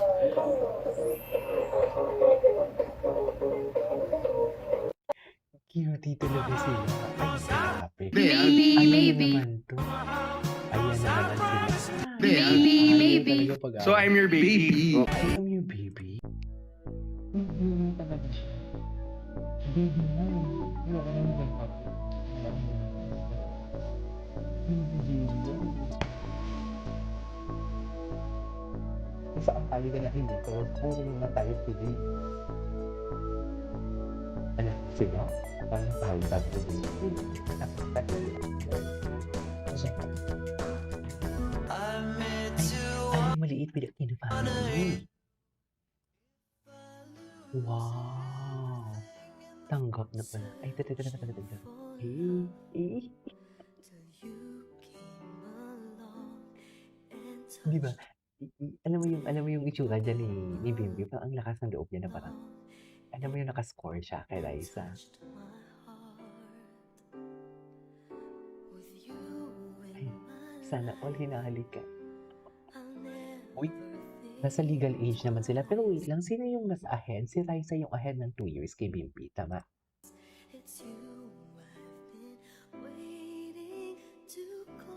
Speaker 1: Cutie talaga sila. Ay, grabe.
Speaker 2: Maybe,
Speaker 1: Ano
Speaker 2: maybe.
Speaker 1: naman to? Ayan naman sila.
Speaker 2: Maybe,
Speaker 1: Ayaw
Speaker 2: maybe.
Speaker 1: talaga pag-away.
Speaker 6: So I'm your baby.
Speaker 1: I am your baby. Talaga siya. Baby mo. Wala ka naman ako. Baby mo. Saan tayo ka na hindi ko? Puro na tayo today. Ano, sige? Saan tayo today? Ay, maliit pinakita na family. Wow! Tanggap na pala. Ay, tata. Di ba? Alam mo yung itsura dyan ni Bimbi, parang ang lakas ng loob niya na parang, alam mo yung nakascore siya kay Raisa. Ay, sana all hinahalik ka. Uy, nasa legal age naman sila. Pero wait lang, sino yung mas ahead? Si Raisa yung ahead ng 2 years kay Bimbi, tama?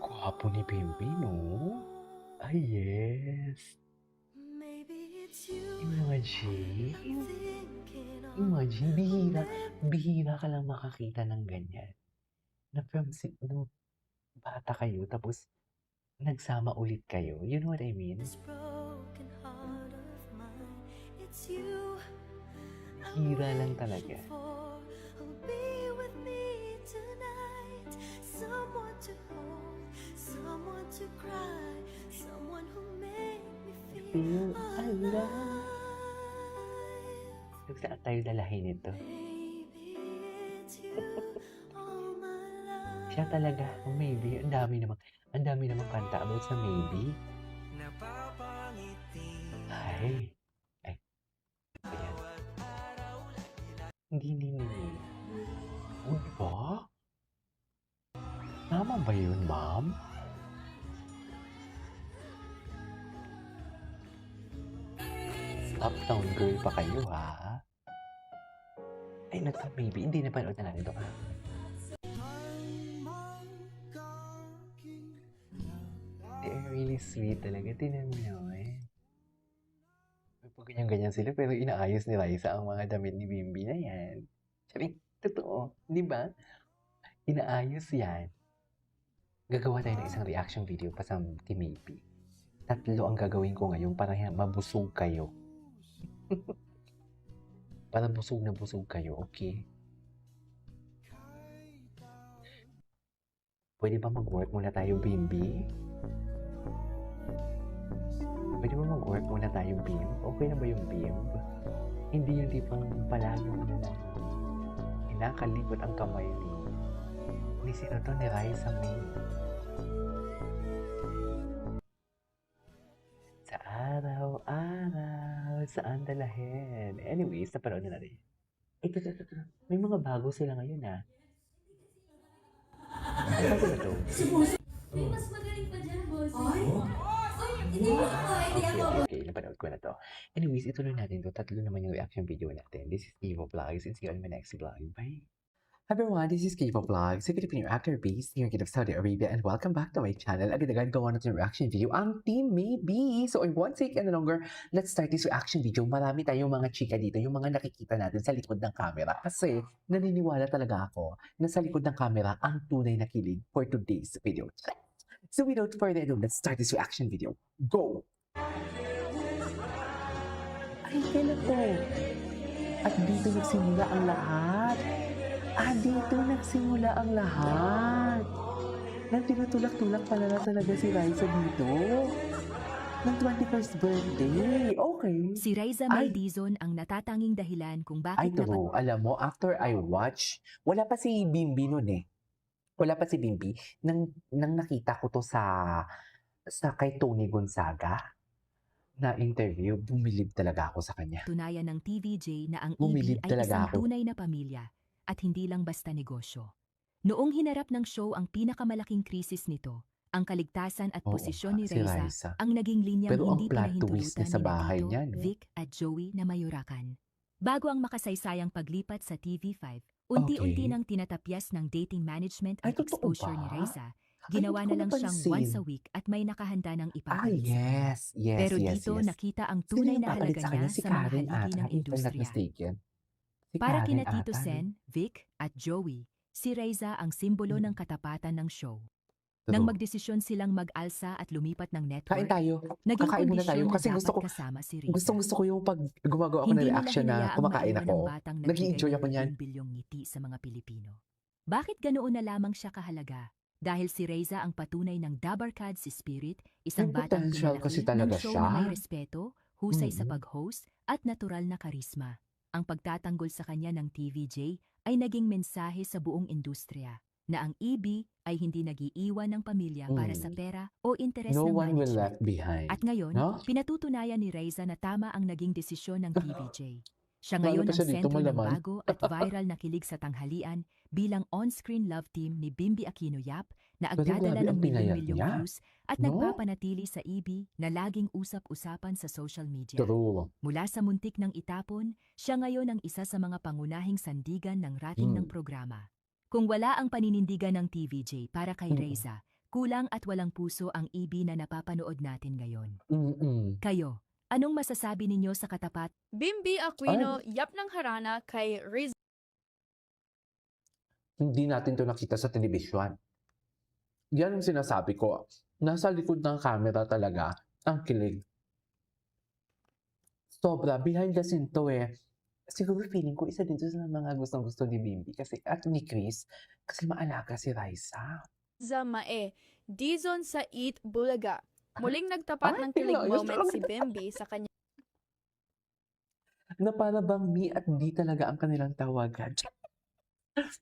Speaker 1: Gwapo ni Bimbi, no? Ay, yes. Imagine, bihira ka lang makakita ng ganyan. Na nung bata kayo, tapos nagsama ulit kayo. You know what I mean? Hira lang talaga. Feel alive. Saan tayo dalahin ito? Siya talaga, maybe. Ang dami namang kanta about sa maybe. Ay. Ayan. Hindi. O, diba? Tama ba yun, ma'am? Uptown girl pa kayo, ha? Ay, maybe. Hindi napanood na natin ito, ha? They're really sweet talaga. Tinan mo naman. Pag ganyan-ganyan sila, pero inaayos ni Raisa ang mga damit ni Bimbi na yan. Sabi, totoo. Di ba? Inaayos yan. Gagawa tayo ng isang reaction video pa sa Team AP. 3 ang gagawin ko ngayon para mabusog kayo. Para busog na busog kayo, okay? Pwede ba mag-work muna tayo, Bimbi? Pwede ba mag-work muna tayo, Bim? Okay na ba yung Bim? Hindi yung tipang palagi mo na lang inakalikot ang kamay ni sino to, ni Raisa May. Sa araw-araw, saan dalahin. Anyways, napanood na natin. Ito. May mga bago sila ngayon, ah. Ano bago na to?
Speaker 8: May mas magaling pa dyan, boss. Ay, hindi ako.
Speaker 1: Okay, napanood ko na to. Anyways, ituloy natin to. 3 naman yung reaction video natin. This is Kivo Vlogs and see you on my next vlog. Bye! Hi everyone, this is Kivo Vlogs, a Filipino actor based here in Saudi Arabia, and welcome back to my channel. Agad-agad gawa natin yung reaction video ang Team Maybe. So I won't take any longer, let's start this reaction video. Marami tayong mga chika dito, yung mga nakikita natin sa likod ng camera. Kasi naniniwala talaga ako na sa likod ng camera ang tunay na kilig for today's video. So without further ado, let's start this reaction video. Go! Ay, kailan to? At dito nagsimula ang lahat. Dito nagsimula ang lahat. Nang tinutulak-tulak pala na talaga si Raisa dito. Ng 21st birthday. Okay.
Speaker 9: Si Raisa May Dizon ang natatanging dahilan kung
Speaker 1: Ay,
Speaker 9: bakit
Speaker 1: true. Alam mo, after I watch, wala pa si Bimbi nun eh. Wala pa si Bimbi. Nang nakita ko to sa kay Tony Gonzaga na interview, bumilib talaga ako sa kanya.
Speaker 9: napatunayan ng TVJ na ang
Speaker 1: Bumilib
Speaker 9: EB ay
Speaker 1: talaga
Speaker 9: isang
Speaker 1: ako.
Speaker 9: tunay na pamilya at hindi lang basta negosyo. Noong hinarap ng show ang pinakamalaking krisis nito, ang kaligtasan at
Speaker 1: Oo
Speaker 9: posisyon ni
Speaker 1: nga, si
Speaker 9: Raisa
Speaker 1: Raisa.
Speaker 9: ang naging linyang
Speaker 1: Pero ang
Speaker 9: hindi
Speaker 1: plot twist
Speaker 9: pinahintulutan
Speaker 1: niya sa
Speaker 9: ni
Speaker 1: bahay
Speaker 9: Tito,
Speaker 1: niya, no?
Speaker 9: Vic at Joey na mayurakan. Bago ang makasaysayang paglipat sa TV5, unti-unti
Speaker 1: Okay.
Speaker 9: nang tinatapyas ng dating management
Speaker 1: Ay,
Speaker 9: at
Speaker 1: totoo
Speaker 9: exposure ni
Speaker 1: ba?
Speaker 9: Raisa.
Speaker 1: Ay,
Speaker 9: Ginawa
Speaker 1: hindi ko
Speaker 9: na lang siyang
Speaker 1: napansin.
Speaker 9: once a week at may nakahanda ng ipapalit.
Speaker 1: Yes.
Speaker 9: Pero dito nakita ang tunay na halaga niya
Speaker 1: si
Speaker 9: sa mga
Speaker 1: Karen
Speaker 9: haligi
Speaker 1: ata,
Speaker 9: ng
Speaker 1: if I'm not
Speaker 9: industriya.
Speaker 1: mistaken. Si
Speaker 9: Para
Speaker 1: Karen
Speaker 9: kina Tito
Speaker 1: ata, no?
Speaker 9: Sen, Vic at Joey, si Raisa ang simbolo ng katapatan ng show.
Speaker 1: True.
Speaker 9: Nang magdesisyon silang mag-alsa at lumipat ng
Speaker 1: Kain
Speaker 9: network,
Speaker 1: tayo.
Speaker 9: naging
Speaker 1: Kakain muna tayo
Speaker 9: kondisyon na
Speaker 1: kasi
Speaker 9: dapat
Speaker 1: gusto ko,
Speaker 9: kasama si Raisa.
Speaker 1: gusto ko yung pag gumagawa ako ng
Speaker 9: Hindi nila
Speaker 1: reaction na
Speaker 9: hinayaang
Speaker 1: kumakain
Speaker 9: maiwan
Speaker 1: ako.
Speaker 9: ang batang
Speaker 1: Nag-i-enjoy
Speaker 9: nagbigay
Speaker 1: ako
Speaker 9: ng
Speaker 1: niyan.
Speaker 9: bilyong ngiti sa mga Pilipino. Bakit ganoon na lamang siya kahalaga? Dahil si Raisa ang patunay ng Dabarkad si Spirit, isang
Speaker 1: May
Speaker 9: batang
Speaker 1: potential
Speaker 9: pinalaki
Speaker 1: kasi
Speaker 9: ng
Speaker 1: talaga
Speaker 9: show
Speaker 1: siya.
Speaker 9: na may respeto, husay sa
Speaker 1: Mhm.
Speaker 9: pag-host, at natural na karisma. Ang pagtatanggol sa kanya ng TVJ ay naging mensahe sa buong industriya na ang EB ay hindi nag-iiwan ng pamilya para sa pera o interes
Speaker 1: No
Speaker 9: ng
Speaker 1: one will
Speaker 9: management.
Speaker 1: left behind.
Speaker 9: At ngayon,
Speaker 1: No?
Speaker 9: pinatutunayan ni Raisa na tama ang naging desisyon ng TVJ. Siya
Speaker 1: Lalo
Speaker 9: ngayon
Speaker 1: pa
Speaker 9: ang
Speaker 1: siya dito,
Speaker 9: sentro ng
Speaker 1: malaman.
Speaker 9: bago at viral na kilig sa tanghalian bilang on-screen love team ni Bimbi Aquino Yap na
Speaker 1: Pero
Speaker 9: agdadala
Speaker 1: grabe
Speaker 9: ng
Speaker 1: ang pinayat
Speaker 9: milyon-milyong
Speaker 1: niya.
Speaker 9: views at
Speaker 1: No?
Speaker 9: nagpapanatili sa EB na laging usap-usapan sa social media.
Speaker 1: True.
Speaker 9: Mula sa muntik ng itapon, siya ngayon ang isa sa mga pangunahing sandigan ng rating ng programa. Kung wala ang paninindigan ng TVJ para kay Raisa, kulang at walang puso ang EB na napapanood natin ngayon.
Speaker 1: Mm-mm.
Speaker 9: Kayo, anong masasabi ninyo sa katapat?
Speaker 2: Bimbi Aquino, Yap ng Harana kay Riz
Speaker 1: Hindi natin to nakita sa telebisyon. Yan ang sinasabi ko. Nasa likod ng camera talaga ang kilig. Sobra, behind the scene to eh. Siguro feeling ko isa dito sa mga gustong-gusto ni Bimbi kasi at ni Chris kasi maalaga si Raisa.
Speaker 2: Mae, Dizon sa Eat Bulaga. Muling nagtapat
Speaker 1: Ay,
Speaker 2: ng kilig
Speaker 1: pinayos
Speaker 2: moment
Speaker 1: talaga.
Speaker 2: si Bimbi sa kanya
Speaker 1: Na para bang me at di talaga ang kanilang tawagan.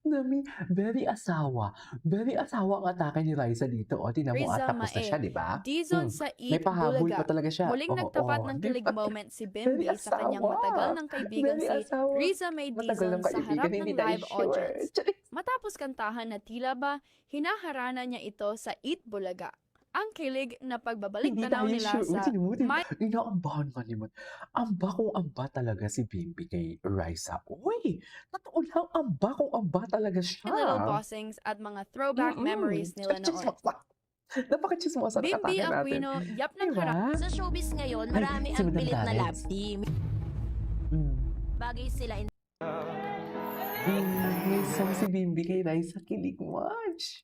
Speaker 1: Na me, very asawa. Very asawa ang atake ni Raisa dito. O, tingnan mo,
Speaker 2: Riza
Speaker 1: tapos na
Speaker 2: Mae,
Speaker 1: siya, di ba?
Speaker 2: Dizon sa
Speaker 1: May
Speaker 2: Eat
Speaker 1: pahabol
Speaker 2: Bulaga.
Speaker 1: pa talaga siya.
Speaker 2: Muling
Speaker 1: Oo,
Speaker 2: nagtapat
Speaker 1: oo,
Speaker 2: ng
Speaker 1: di
Speaker 2: kilig
Speaker 1: ba?
Speaker 2: moment si
Speaker 1: Very
Speaker 2: Bimbi sa kanyang
Speaker 1: asawa.
Speaker 2: matagal ng kaibigan
Speaker 1: Very
Speaker 2: si
Speaker 1: asawa.
Speaker 2: Riza May
Speaker 1: Matagal
Speaker 2: Dizon
Speaker 1: ng
Speaker 2: sa
Speaker 1: kaibigan,
Speaker 2: harap
Speaker 1: hindi
Speaker 2: ng
Speaker 1: tayo
Speaker 2: live
Speaker 1: sure.
Speaker 2: audience. Matapos kantahan na tila ba, hinaharana niya ito sa Eat Bulaga. Ang kilig na pagbabalik
Speaker 1: Hindi
Speaker 2: tanaw
Speaker 1: tayo
Speaker 2: nila
Speaker 1: sure.
Speaker 2: sa
Speaker 1: May... Inaambahan ka naman. Amba kung amba talaga si Bimbi kay Raisa. Uy, totoo lang, amba kung amba talaga siya.
Speaker 2: Little Bossings at mga throwback memories nila noon.
Speaker 1: Napaka-chismosa na
Speaker 2: Bimbi
Speaker 1: katake natin.
Speaker 2: Aquino, Yap ng
Speaker 1: Diba?
Speaker 2: Harana.
Speaker 10: Sa showbiz ngayon,
Speaker 1: Ay,
Speaker 10: marami
Speaker 1: si
Speaker 10: ang
Speaker 1: Madam
Speaker 10: pilit na
Speaker 1: Darren.
Speaker 10: love team.
Speaker 1: Mm.
Speaker 10: Bagay sila in
Speaker 1: May song si Bimbi kay Raisa, kilig much.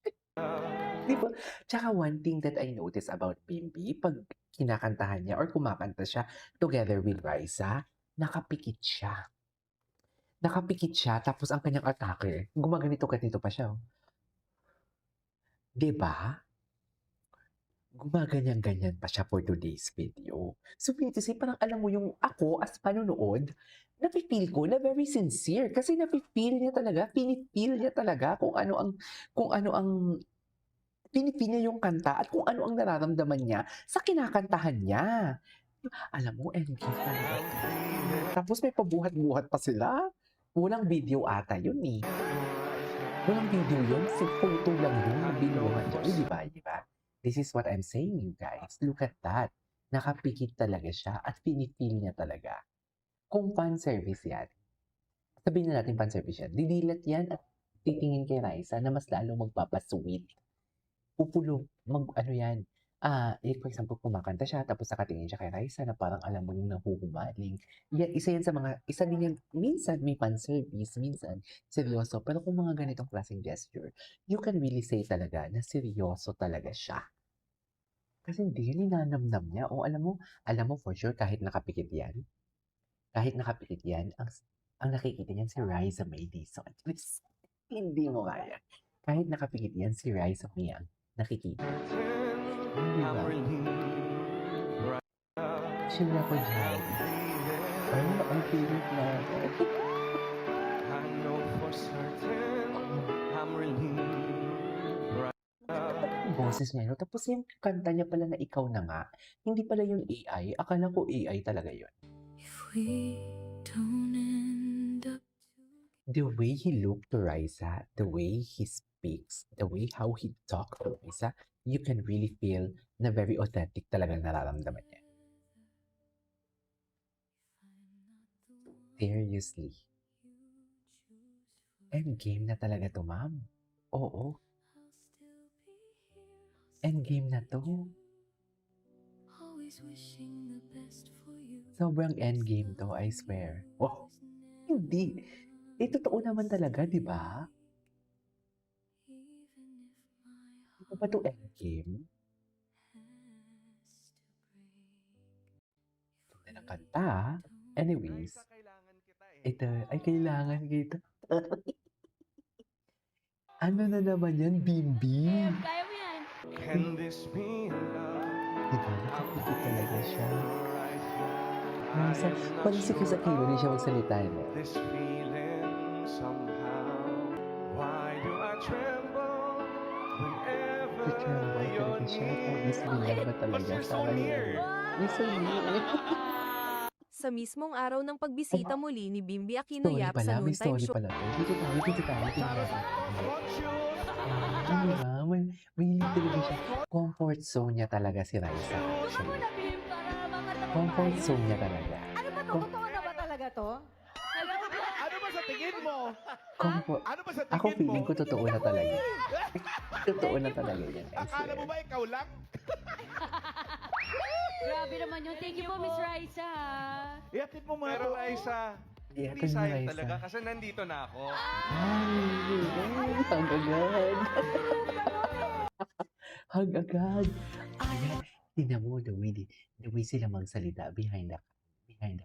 Speaker 1: Di ba? Tsaka one thing that I noticed about Bimbi, pag kinakantahan niya or kumakanta siya together with Raisa, nakapikit siya. Nakapikit siya, tapos ang kanyang atake, gumaganito-ganito pa siya. Di ba? Gumaganyan-ganyan pa siya for today's video. So, meaning to say, parang alam mo yung ako as panunood, nafe-feel ko na very sincere kasi nafe-feel niya talaga, pinipil niya talaga kung ano ang pinipil niya yung kanta at kung ano ang nararamdaman niya sa kinakantahan niya. Alam mo, endgame talaga. Tapos may pabuhat-buhat pa sila. Walang video ata yun eh. Walang video yun. Photo lang yun na binuhat yun. Di ba? Di ba? This is what I'm saying, you guys. Look at that. Nakapikit talaga siya at pinipil niya talaga. Kung fan service yan, sabihin na natin fan service yan, didilat yan at titingin kay Raisa na mas lalo magpapasweet. Pupulo, ano yan, for example, kumakanta siya, tapos nakatingin siya kay Raisa na parang alam mo yung nahuhumaling. Yan, isa din yan, minsan may fan service, minsan seryoso, pero kung mga ganitong klaseng gesture, you can really say talaga na seryoso talaga siya. Kasi hindi yan ninanamnam niya. O alam mo for sure kahit nakapikit yan, ang nakikita niyan si Raisa May Dizon. Hindi mo kaya. Kahit nakapikit yan, si Raisa May ang nakikita. Di ba? Sure ako dyan. Ang feeling na. Boses niya, no? Tapos yung kanta niya pala na ikaw na nga, hindi pala yung AI. Akala ko AI talaga yun. The way he looked to Raisa, the way he speaks, the way how he talked to Raisa, you can really feel na very authentic talagang nararamdaman niya. Seriously. Endgame na talaga to, ma'am. Oo. Endgame na to. Sobrang endgame to, I swear. Oh, hindi. Totoo naman talaga, di ba? Ano ba to endgame? Ito na ng kanta. Anyways, ito, ay kailangan kita. Ano na naman yan, Bimbi?
Speaker 8: Kaya mo yan.
Speaker 1: Diba? Nakapikit talaga siya. Nasa, parang si Chris Aquino, hindi siya magsalita, no? Tremble talaga siya. Tapos bilang ba talaga? Parang yan. Mr. Weird.
Speaker 11: Sa mismong araw ng pagbisita muli ni Bimbi Aquino
Speaker 1: Story
Speaker 11: Yap
Speaker 1: pala,
Speaker 11: sa
Speaker 1: may
Speaker 11: noontime
Speaker 1: story
Speaker 11: show.
Speaker 1: pala to. Dito tayo. Diba? May talaga siya. Comfort zone niya talaga si Raisa. Actually. Comfort zone niya talaga.
Speaker 8: Ano ba to? Totoo na ba talaga to?
Speaker 7: Ano ba sa tingin mo?
Speaker 1: Comfort.
Speaker 7: Ano ba sa
Speaker 1: Ako
Speaker 7: tingin mo?
Speaker 1: feeling ko totoo na talaga. Totoo na talaga yan. I
Speaker 7: Akala mo
Speaker 1: swear.
Speaker 7: ba ikaw lang?
Speaker 8: Grabe naman yun. Thank you po, Miss Raisa.
Speaker 7: Iatid mo mga
Speaker 3: Pero Raisa,
Speaker 1: Yeah,
Speaker 3: hindi sayang
Speaker 1: Raisa.
Speaker 3: talaga kasi nandito na ako.
Speaker 1: Ay, hag agad. Hag agad. Ayan, tingnan mo the way sila magsalita behind the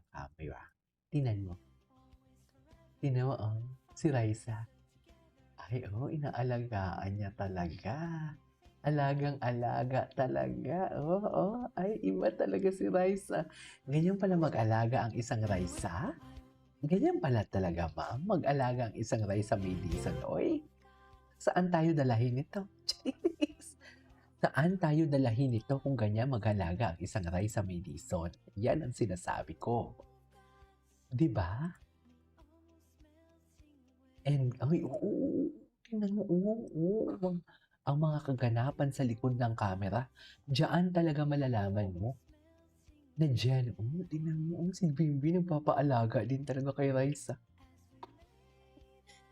Speaker 1: camera. Tingnan mo. Tingnan mo, si Raisa. Ay, inaalagaan niya talaga. Alagang-alaga talaga. Ay, iba talaga si Raisa. Ganyan pala mag-alaga ang isang Raisa? Ganyan pala talaga, ma'am. Mag-alaga ang isang Raisa May Dizon. Oy, saan tayo dalahin ito? Saan tayo dalahin ito kung ganyan mag-alaga ang isang Raisa May Dizon? Yan ang sinasabi ko. Diba? And, ay, oo. Tingnan mo, oo. Ang mga kaganapan sa likod ng camera, diyan talaga malalaman mo. Na dyan, tingnan mo, si Bimbi nagpapaalaga din talaga kay Raisa.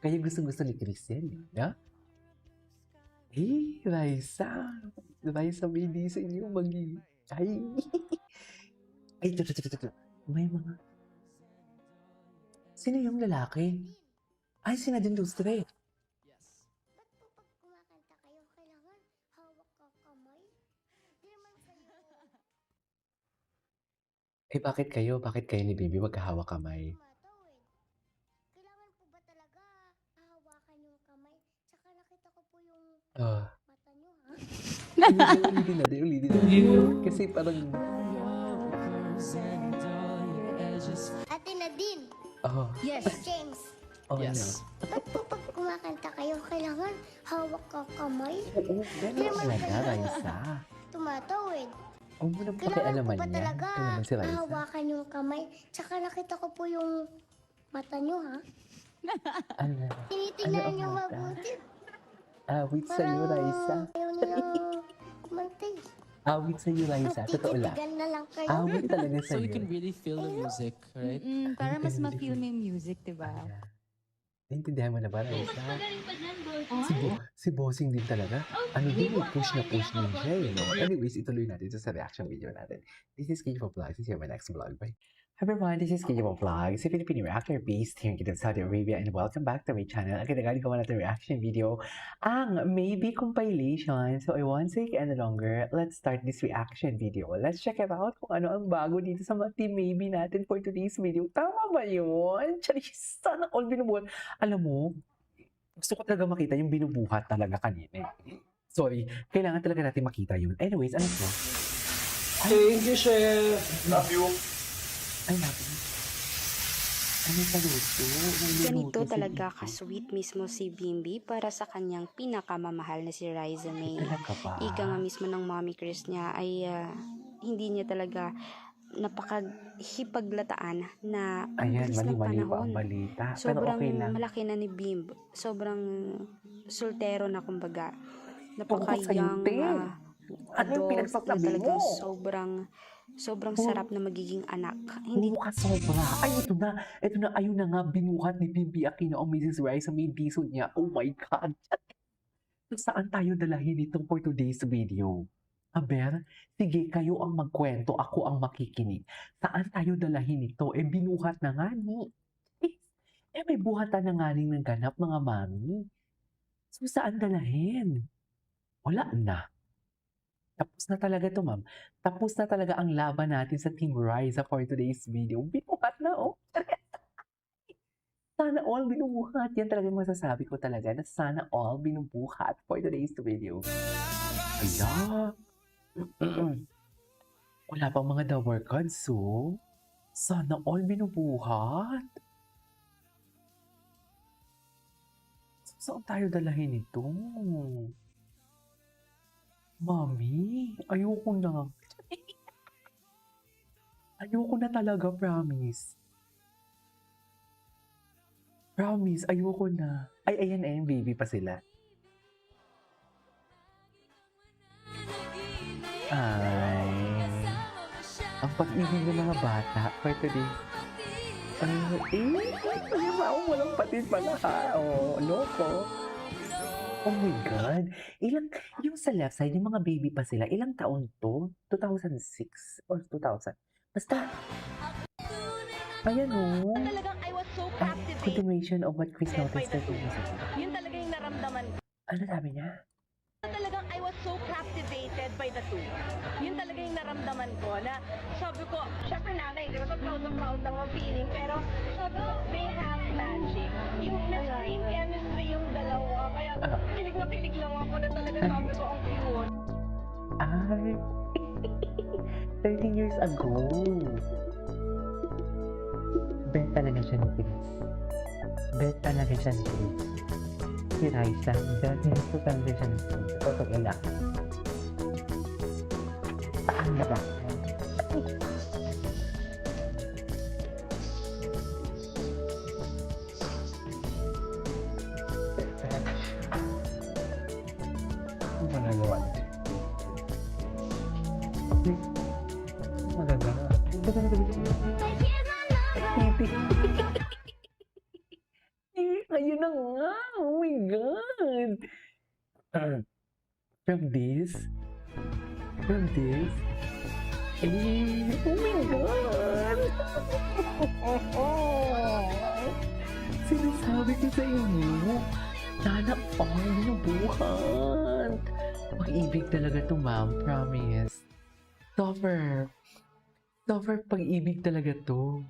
Speaker 1: Kaya gusto ni Chris yan, ha? Raisa. Raisa May Dizon yung magiging. Ay, ito. May mga... Sino yung lalaki? Ay, si Nadine Lustre.
Speaker 4: Ba't po pag kumakanta kayo, kailangan hawak ka kamay? Di naman kayo...
Speaker 1: Bakit kayo? Bakit kayo ni Bibi magkahawak kamay?
Speaker 4: tumatawid. Kailangan po ba talaga hahawakan yung kamay? Tsaka nakita ko po yung mata nyo, ha?
Speaker 1: Ulitin natin. Kasi parang...
Speaker 4: Ate Nadine,
Speaker 8: Yes.
Speaker 4: James,
Speaker 1: Yes.
Speaker 4: ba't po pag kumakanta kayo, kailangan hawak ka kamay?
Speaker 1: Oo, gano'n talaga, Raisa.
Speaker 4: Tumatawid.
Speaker 1: Huwag mo nang
Speaker 4: Kailangan ko
Speaker 1: pakialaman
Speaker 4: ba
Speaker 1: yan.
Speaker 4: talaga
Speaker 1: Ito naman si Raisa.
Speaker 4: hawakan yung kamay? Tsaka nakita ko po yung mata nyo, ha?
Speaker 1: Ano?
Speaker 4: Tinitingnan
Speaker 1: ang
Speaker 4: nyo
Speaker 1: mata?
Speaker 4: mabuti.
Speaker 1: Awit sa'yo, Raisa.
Speaker 4: Ayaw nilang kumantay.
Speaker 1: Awit sa'yo, Raisa. Totoo lang.
Speaker 4: Tititigan na lang kayo.
Speaker 1: Awit talaga
Speaker 7: So you
Speaker 1: sa'yo.
Speaker 7: can really feel the music, right?
Speaker 12: Para mas ma-feel mo yung music, diba?
Speaker 1: Naintindihan mo na ba, Raisa?
Speaker 8: Magaling pa dyan, boss.
Speaker 1: Si Bossing din talaga. Ano din, push na push din siya, you know? Anyways, ituloy natin ito sa reaction video natin. This is KJ Vlogs. This is my next vlog. Bye. Hi everyone, this is KJ Vlogs, a Filipino reactor based here in Saudi Arabia, and welcome back to my channel. Ang kinagali ko natin reaction video, ang Maybe compilation. So I won't take any longer. Let's start this reaction video. Let's check it out kung ano ang bago dito sa mga Team Maybe natin for today's video. Tama ba yun? Charis, sana all binubuhat. Alam mo, gusto ko talaga makita yung binubuhat talaga kanina. Sorry, kailangan talaga natin makita yun. Anyways, ano to?
Speaker 6: Thank you, Chef! Love you!
Speaker 1: Ay, natin. Ano sa luto?
Speaker 12: Ganito talaga ka-sweet mismo si Bimbi para sa kanyang pinakamamahal na si Riza May.
Speaker 1: Talaga ba?
Speaker 12: Ika nga mismo ng mommy Chris niya ay hindi niya talaga napakahipaglataan na ang
Speaker 1: Ayan,
Speaker 12: bilis ng
Speaker 1: mali-mali pa
Speaker 12: panahon.
Speaker 1: ang balita. Pero
Speaker 12: Sobrang
Speaker 1: okay lang.
Speaker 12: malaki na ni Bimb. Sobrang soltero na kumbaga.
Speaker 1: sa'yo,
Speaker 12: Napaka-young
Speaker 1: te. Ano yung
Speaker 12: adult na
Speaker 1: pinagsasabi
Speaker 12: talagang
Speaker 1: mo?
Speaker 12: sobrang sarap na magiging anak. Hindi
Speaker 1: Hindi ka sobra. Ay, ito na. Ito na. Ayun na nga. Binuhat ni Bimbi Aquino ang Mrs. Rice sa may biso niya. Oh my God. Saan tayo dalahin itong for today's video? Aber, sige, kayo ang magkwento. Ako ang makikinig. Saan tayo dalahin ito? Eh, binuhat na nga ni. May buhatan na nga rin ng ganap, mga mami. So, saan dalahin? Wala na. Tapos na talaga to, ma'am. Tapos na talaga ang laban natin sa Team Riza for today's video. Binuhat na, oh. Sana all binubuhat. Yan talaga yung masasabi ko talaga na sana all binubuhat for today's video. Ala. Wala pang mga dower cards, so sana all binubuhat. Saan tayo dalahin ito? Mami, ayoko na. Ayoko na talaga, promise. Promise, ayoko na. Ay, ayan, baby pa sila. Ay, ang pag-ibig ng mga bata for today. Walang patid pala ha. Oh, loko. Oh my God. Yung sa left side, yung mga baby pa sila, ilang taon to? 2006 or 2000? Basta, ayan o.
Speaker 8: Talagang I was so captivated.
Speaker 1: Continuation of what Chris noticed that
Speaker 8: Yun talaga yung naramdaman ko.
Speaker 1: Ano sabi niya?
Speaker 8: Talagang I was so captivated by the two. Yun talaga yung naramdaman ko na sabi ko, syempre nanay, di ba? So proud lang ang feeling. Pero sabi ko, they have magic. Yung na-screen chemistry yung dalawa. Kaya pilig lang ako na talaga sabi ko, ang cute.
Speaker 1: Ay, 13 years ago. Bet talaga siya ni Chris. Bet talaga siya ni Chris. Si Raisa, dati gusto talaga siya ni Chris. Totoo lang. Saan na ba? Ano ba nagawa niya? Maganda. Ayun na nga. Oh my God. From this. Oh my God. Sinasabi ko sa inyo, sana all binubuhat. Pag-ibig talaga to, ma'am. Promise. Topper. Topper, pag-ibig talaga to.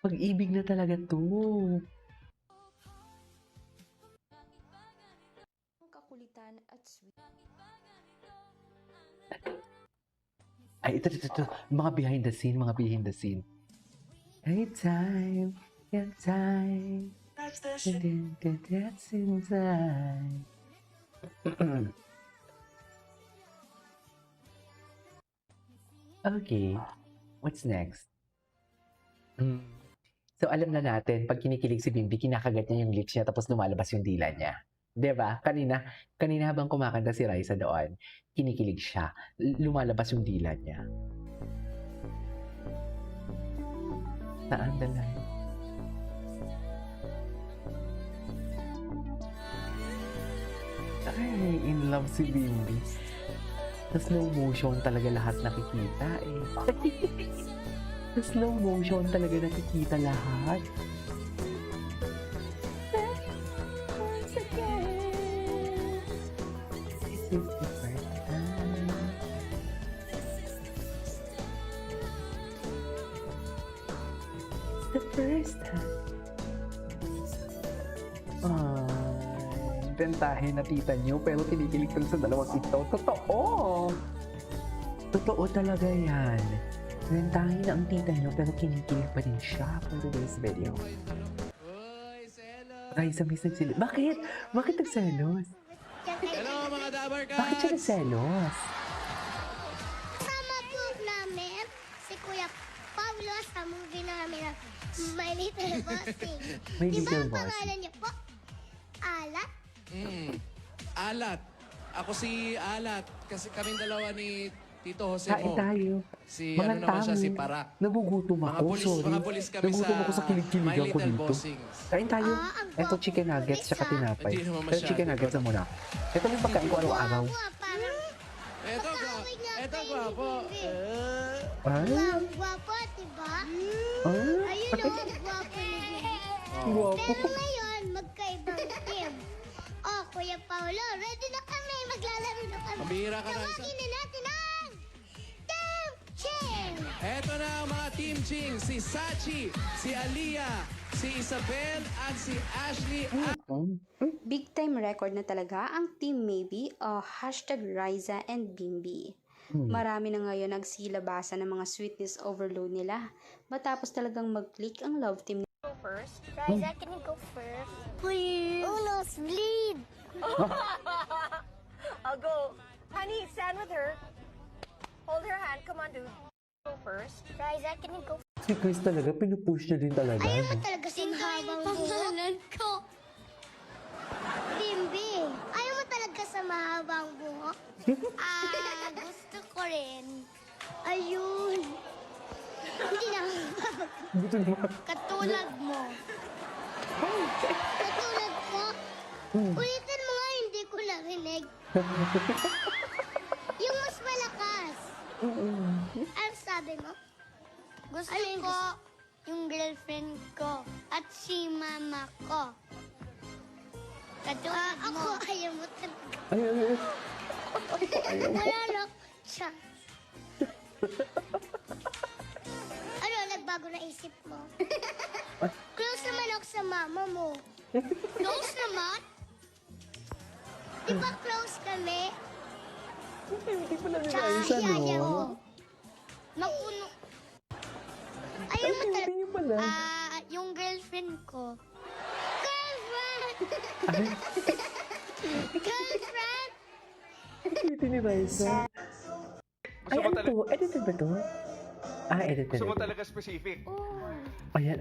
Speaker 1: Pag-ibig na talaga to.
Speaker 12: ang kakulitan at sweet.
Speaker 1: Ay, ito. Mga behind the scene. Hey, time. That's inside. Okay, what's next? So, alam na natin, pag kinikilig si Bimbi, kinakagat niya yung lips niya tapos lumalabas yung dila niya. 'Di ba? Kanina habang kumakanta si Raisa doon, kinikilig siya. Lumalabas yung dila niya. Saan dalay? Ay, in love si Bimbi. Sa slow motion talaga lahat nakikita eh. Sa slow motion talaga nakikita lahat. This is the first time. The first time. Bentahin na tita niyo pero kinikilig ka sa dalawang ito. Totoo! Totoo talaga yan. Bentahin na ang tita niyo pero kinikilig pa din siya for today's video. Raisa, may nagsilos. Bakit? Bakit nagselos?
Speaker 7: Hello mga Dabar Cats!
Speaker 1: Bakit siya nagselos?
Speaker 4: Kasama po namin si Kuya Paulo sa movie namin na My Little Bossing.
Speaker 1: My
Speaker 4: Di ba
Speaker 1: Little
Speaker 4: ang
Speaker 1: Bossing.
Speaker 4: pangalan niya po? Alat?
Speaker 7: Alat. Ako si Alat. Kasi kaming dalawa ni Tito Jose
Speaker 1: Kain
Speaker 7: mo.
Speaker 1: tayo.
Speaker 7: Si
Speaker 1: Mga
Speaker 7: ano naman siya,
Speaker 1: tamo.
Speaker 7: si Parak.
Speaker 1: Nagugutom ako, sorry.
Speaker 7: Mga pulis kami
Speaker 1: Nagugutom
Speaker 7: sa
Speaker 1: ako sa kilig-kiligan
Speaker 7: My
Speaker 1: ko
Speaker 7: Little
Speaker 1: dito.
Speaker 7: Bossings.
Speaker 1: Kain tayo.
Speaker 4: ang
Speaker 1: Ito
Speaker 4: gwapo
Speaker 1: chicken
Speaker 4: mo,
Speaker 1: nuggets
Speaker 4: Lisa.
Speaker 1: tsaka tinapay.
Speaker 7: Hindi naman
Speaker 1: Pero
Speaker 7: masyado.
Speaker 1: chicken nuggets na muna. Ito yung pagkain ko araw-araw.
Speaker 4: Parang
Speaker 7: Eto,
Speaker 4: pag-away nga
Speaker 7: eto
Speaker 4: kayo ni
Speaker 7: gwapo.
Speaker 4: Bimbi.
Speaker 1: Ay,
Speaker 4: Gwapo, diba?
Speaker 1: ay,
Speaker 4: Ayun o, gwapo ni Bimbi.
Speaker 1: guwapo.
Speaker 4: Pero ngayon, magkaibang team. Oh, Kuya Paulo, ready na kami. Maglalaro na kami.
Speaker 7: Mabihira ka na.
Speaker 4: Tawagin na natin ang Team Chim!
Speaker 7: Eto na ang mga Team Ching. Si Sachi, si Aliyah, si Isabel, at si Ashley.
Speaker 12: Big time record na talaga ang Team Maybe o hashtag Riza and Bimbi. Marami na ngayon nagsilabasa ng mga sweetness overload nila matapos talagang mag-click ang love team.
Speaker 4: Riza, can you go first? Please. Unos, lead.
Speaker 8: I'll go. Honey, stand with her. Hold her hand. Come on, dude. Go first.
Speaker 4: Riza, can you go
Speaker 1: Si Chris talaga, pinupush niya din talaga.
Speaker 4: Ayaw mo talaga sa mahabang buhok? Ko. Bimbi, ayaw mo talaga sa mahabang buhok? Gusto ko rin. Ayun. Hindi na.
Speaker 1: Buto na.
Speaker 4: Katulad mo. Katulad ko. Ulitin mo nga, hindi ko narinig. Yung mas malakas. Ano sabi mo? Gusto ko yung girlfriend ko at si mama ko. Katulad mo. Ako ayaw mo talaga.
Speaker 1: Ayaw mo.
Speaker 4: Wala na chance. Ano, nagbago na isip mo? Close naman ako sa mama mo. Close naman? Di ba close kami?
Speaker 1: Hindi pa namin
Speaker 4: Tsaka
Speaker 1: ayos, ano?
Speaker 4: yaya ko. Mapuno. Ayaw mo talaga.
Speaker 1: Hindi pala.
Speaker 4: Yung girlfriend ko. Girlfriend! Girlfriend!
Speaker 1: Hindi ni Raisa. Ay, ano to? Edited ba to? Edited.
Speaker 3: Gusto mo talaga specific?
Speaker 1: Ayan,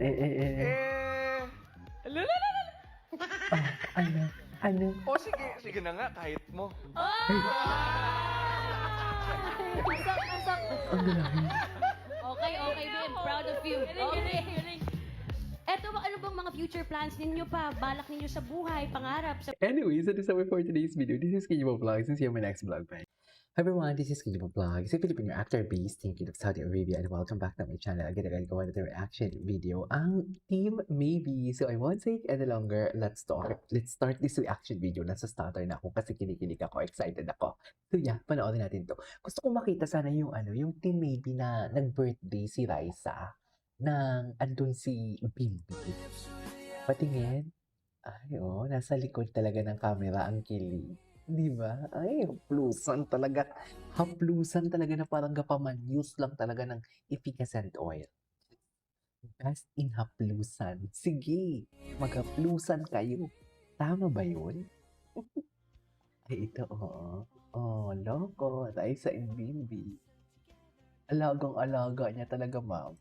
Speaker 1: Ano?
Speaker 3: O sige na nga, kahit mo.
Speaker 1: Ang dalahin.
Speaker 8: Okay, Bim. Proud of you. Okay. Eto, ano bang mga future plans ninyo pa? Balak ninyo sa buhay, pangarap, sa...
Speaker 1: Anyways, that is all for today's video. This is Kijibo Vlogs. And see you on my next vlog. Bye. Hi everyone, this is Kijibo Vlogs, a Filipino actor based in Saudi Arabia, and welcome back to my channel. Again, I'm going to reaction video ang Team Maybe. So I won't take any longer. Let's start this reaction video. Nasa starter na ako kasi kinikilig ako, excited ako. So yeah, panoorin natin to. Gusto ko makita sana yung Team Maybe na nag-birthday si Raisa nang andun si Bimbi. Patingin. Ay, nasa likod talaga ng camera ang kilig. Di ba? Ay, haplusan talaga. Haplusan talaga na parang gapaman. Use lang talaga ng efficacent oil. Best in haplusan. Sige, maghaplusan kayo. Tama ba yun? Ay, ito, oo. Oh, loko. Raisa and Bimbi. Alagang-alaga niya talaga, ma'am.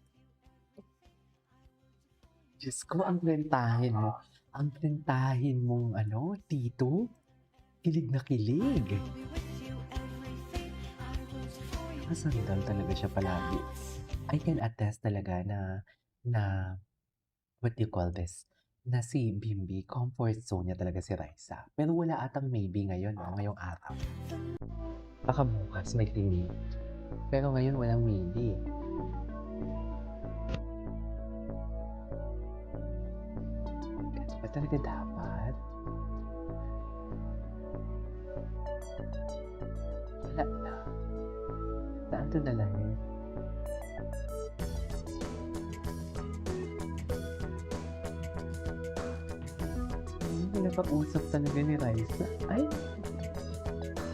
Speaker 1: Diyos ko, ang rentahin mo. Ang rentahin mong tito. Kilig na kilig. Masandal talaga siya palagi. I can attest talaga na what do you call this? Na si Bimbi, comfort zone niya talaga si Raisa. Pero wala atang maybe ngayon, no? Ngayong araw. Baka bukas may tingin. Pero ngayon walang maybe. Ganun ba talaga dapat? Wala na. Saan to nalahin? Pinapag-usap talaga ni Raisa. Ay!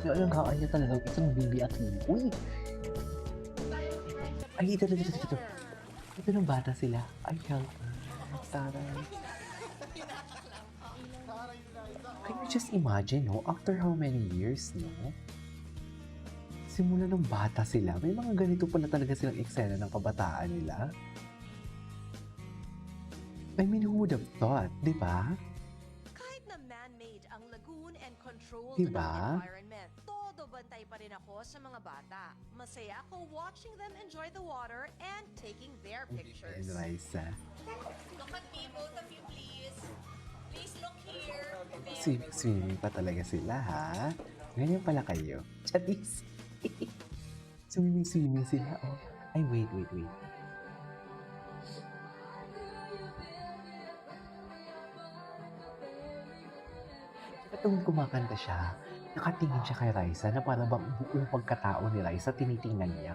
Speaker 1: Naalanghaan niya talaga isang baby at uy! Ay, ito. Ito ng bata sila. Ay, taray. Can you just imagine, no? After how many years, no? Simula ng bata sila, may mga ganito pala talaga silang eksena ng kabataan nila. I mean, who would have thought, di ba?
Speaker 8: Kahit na man-made ang lagoon and controlled
Speaker 1: Diba?
Speaker 8: ng environment, todo bantay pa rin ako sa mga bata. Masaya ako watching them enjoy the water and taking their pictures.
Speaker 1: And Raisa.
Speaker 8: Look at me, both of you, please. Please look here.
Speaker 1: Swimming pa talaga sila, ha? Ganyan pala kayo. Chatis. Swimming sila. Oh. Ay, wait. Tuwing kumakanta siya, nakatingin siya kay Raisa na para bang buong pagkatao ni Raisa tinitingnan niya.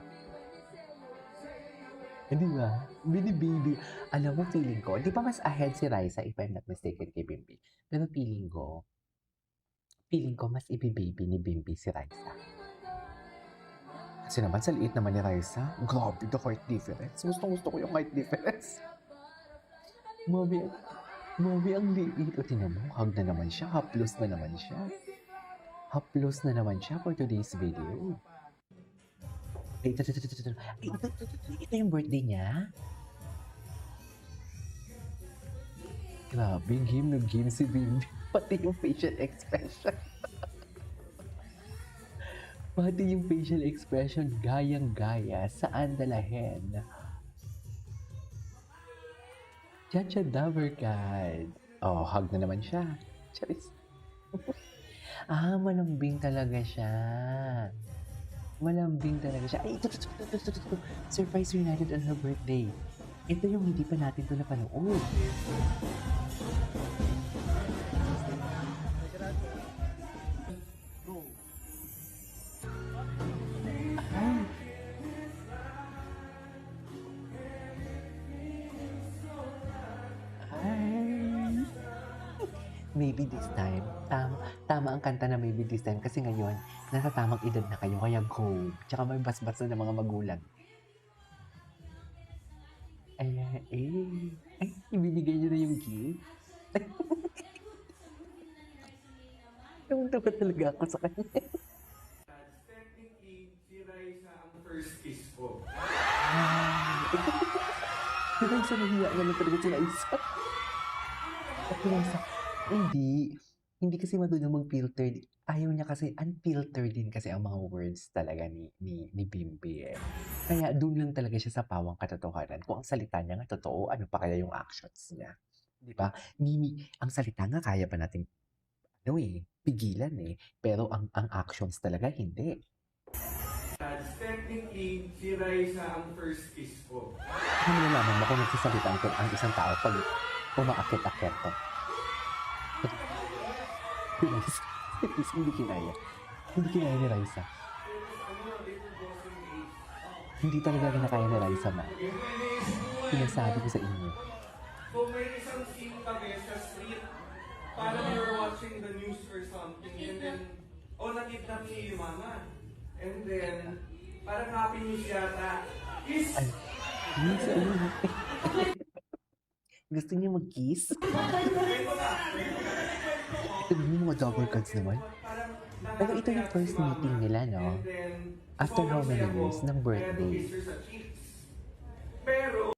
Speaker 1: Di ba? Bini-baby. Alam mo, feeling ko, di ba mas ahead si Raisa if I'm not mistaken kay Bimbi? Pero feeling ko mas ibi-baby ni Bimbi si Raisa. Kasi naman, sa liit naman ni Raisa, grabe the height difference. Gusto ko yung height difference. Mami, ang liit. O, tinan mo, hug na naman siya. Haplos na naman siya for today's video. Ay, ito yung birthday niya. Grabe, game si Bimbi. Pati yung facial expression. Gayang-gaya. Saan dalahin? Chacha Davercad. Oh, hug na naman siya. Charis. Malambing talaga siya. Ay, ito. Surprise Reunited on her birthday. Ito yung hindi pa natin ito napanood. Maybe this time. Tama ang kanta na maybe this time kasi ngayon, nasa tamang edad na kayo, kaya go. Tsaka may basbas na ng mga magulang. Ay, ibinigay niyo na yung gift? Tumatawa talaga ako sa kanya.
Speaker 3: Technically, si Raisa ang first kiss ko.
Speaker 1: Si Raisa nahiya nga lang talaga si Raisa. At Raisa, hindi kasi marunong mag-filter. Ayaw niya kasi, unfiltered din kasi ang mga words talaga ni Bimbi eh. Kaya doon lang talaga siya sa pawang katotohanan. Kung ang salita niya nga totoo, ano pa kaya yung actions niya? Di ba? Ang salita nga kaya pa natin pigilan eh. Pero ang actions talaga, hindi.
Speaker 3: Technically, si Raisa ang first kiss ko.
Speaker 1: Ano nalaman mo kung nagsasalita ang isang tao pag umaakit-akit to? Hindi kinaya. Hindi kinaya ni Raisa. Hindi talaga kinakaya ni Raisa, ma. Pinasabi ko sa inyo.
Speaker 3: So may isang scene kami sa street. Parang you're watching the news or something. And then, nakidnap niya yung mama. And then, parang happy news yata. Kiss!
Speaker 1: Ay, gusto niya mag-kiss? Ito yung mga double cards naman. Pero ito yung first meeting nila, no?
Speaker 3: And then,
Speaker 1: After how many years ng
Speaker 3: Kaya
Speaker 1: birthday?
Speaker 3: picture sa cheeks. Pero,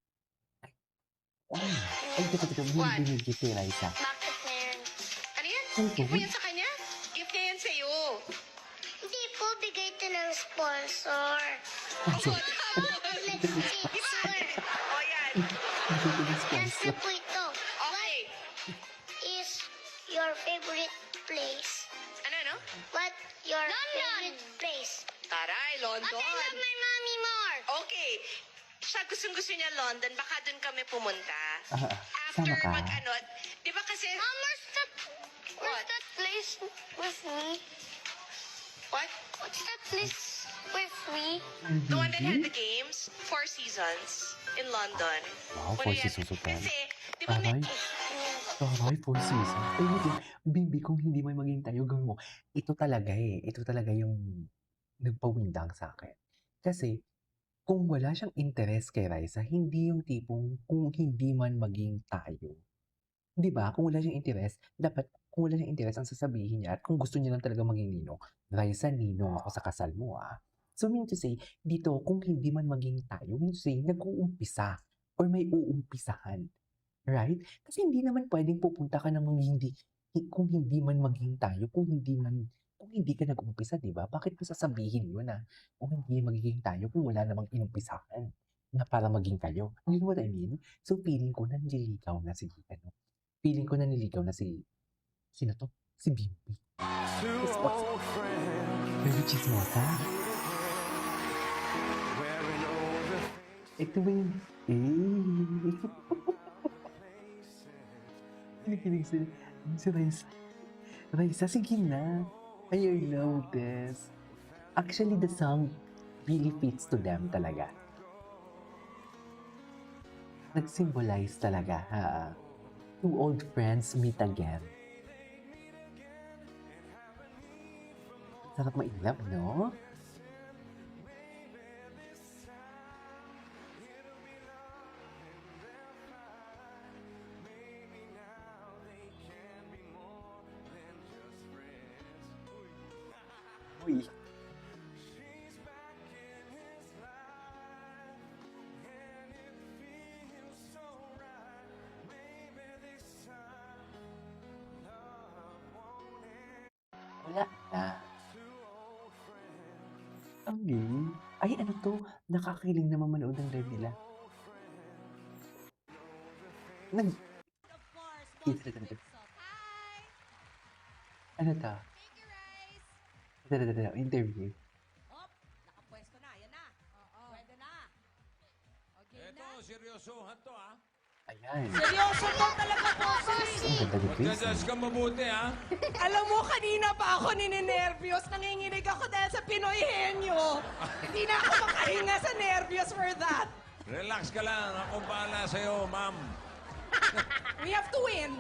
Speaker 1: Ay, teka, binigay kay Raisa.
Speaker 4: Bakit na yan?
Speaker 8: Ano yan?
Speaker 1: Cellphone?
Speaker 8: Gift mo yan sa kanya? Gift niya yan sa'yo.
Speaker 4: Hindi po, bigay ito ng sponsor.
Speaker 1: Kasi,
Speaker 4: Nag-picture.
Speaker 8: O yan.
Speaker 4: Yes na po ito.
Speaker 8: Okay.
Speaker 4: Is your favorite place?
Speaker 8: Ano?
Speaker 4: What your favorite place?
Speaker 8: Taray,
Speaker 4: But
Speaker 8: London.
Speaker 4: I love my mommy more.
Speaker 8: Okay. Siya gustong-gusto niya London, baka doon kami pumunta.
Speaker 1: sama ka.
Speaker 8: Di ba kasi...
Speaker 4: Mom, where's that place with me?
Speaker 8: What?
Speaker 4: What's that place with me?
Speaker 8: The one that had the games, Four Seasons, in London.
Speaker 1: Wow,
Speaker 8: Wala
Speaker 1: Four
Speaker 8: yan.
Speaker 1: Seasons Hotel.
Speaker 8: Kasi, di ba may...
Speaker 1: Taray, 4 seasons. Ay, hindi. Bimbi, kung hindi man maging tayo, gawin mo. Ito talaga eh. Ito talaga yung nagpawindang sa akin. Kasi, kung wala siyang interest kay Raisa, hindi yung tipong kung hindi man maging tayo. Di ba? Kung wala siyang interest, dapat kung wala siyang interest, ang sasabihin niya, at kung gusto niya lang talaga maging ninong, Raisa, ninong ako sa kasal mo ah. So, mean to say, dito, kung hindi man maging tayo, mean to say, nag-uumpisa or may uumpisahan. Right? Kasi hindi naman pwedeng pupunta ka ng mga hindi, kung hindi man maging tayo, kung hindi ka nag-umpisa, di ba? Bakit mo sasabihin yun na kung hindi magiging tayo kung wala namang inumpisahan na para maging kayo? You know what I mean? So, feeling ko nanliligaw na si, feeling ko nanliligaw na sino to? Si Bimbi. Very chismosa. Ito ba yung, Kinikilig si Raisa. Raisa, sige na. I know this. Actually, the song really fits to them talaga. Nag-symbolize talaga, ha? Two old friends meet again. Sarap mailap, no? Uy. Wala na. Okay. Ay, ano to? Nakakakilig naman manood ng live nila. Ano to? Interview.
Speaker 13: Nakapwesto na, yan na. Pwede na. Okay na.
Speaker 7: Ito, seryosohan to ah.
Speaker 1: Ayan.
Speaker 13: Seryoso to talaga po,
Speaker 1: Ang ganda ni Chris.
Speaker 7: Magdadasal ka mabuti ah.
Speaker 13: Alam mo, kanina pa ako nininervyos. Nanginginig ako dahil sa Pinoy henyo. Hindi na ako makahinga sa nervyos for that.
Speaker 7: Relax ka lang. Ako bahala sa'yo, ma'am.
Speaker 13: We have to win.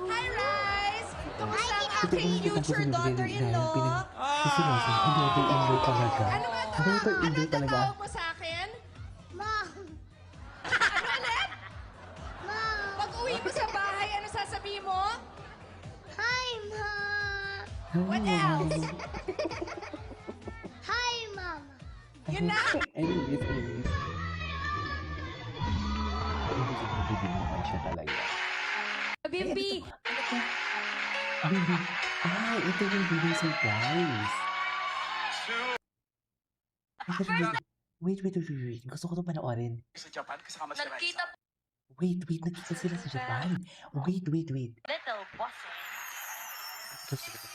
Speaker 13: Hi, Rice! Kumusta ang aking future daughter-in-law?
Speaker 1: Daughter-in-law talaga.
Speaker 13: Ano nga to?
Speaker 1: Daughter-in-law
Speaker 13: Ano
Speaker 1: talaga.
Speaker 13: tatawag mo sa akin?
Speaker 4: Mom!
Speaker 13: Ano ulit?
Speaker 4: Mom!
Speaker 13: Pag uwi mo sa bahay, ano sasabihin mo?
Speaker 4: Hi, Mom!
Speaker 13: What else?
Speaker 4: Hi, Mama!
Speaker 13: Yun na!
Speaker 1: Anyways. Hindi naman siya talaga.
Speaker 11: Bimbi!
Speaker 1: Baby. Ah, ito yung baby surprise. Wait. Gusto ko ito panoorin.
Speaker 14: Sa Japan, kasama si
Speaker 11: Nagkita
Speaker 14: Raisa.
Speaker 1: Wait, nakita sila sa Japan. Wait.
Speaker 8: Little bosses.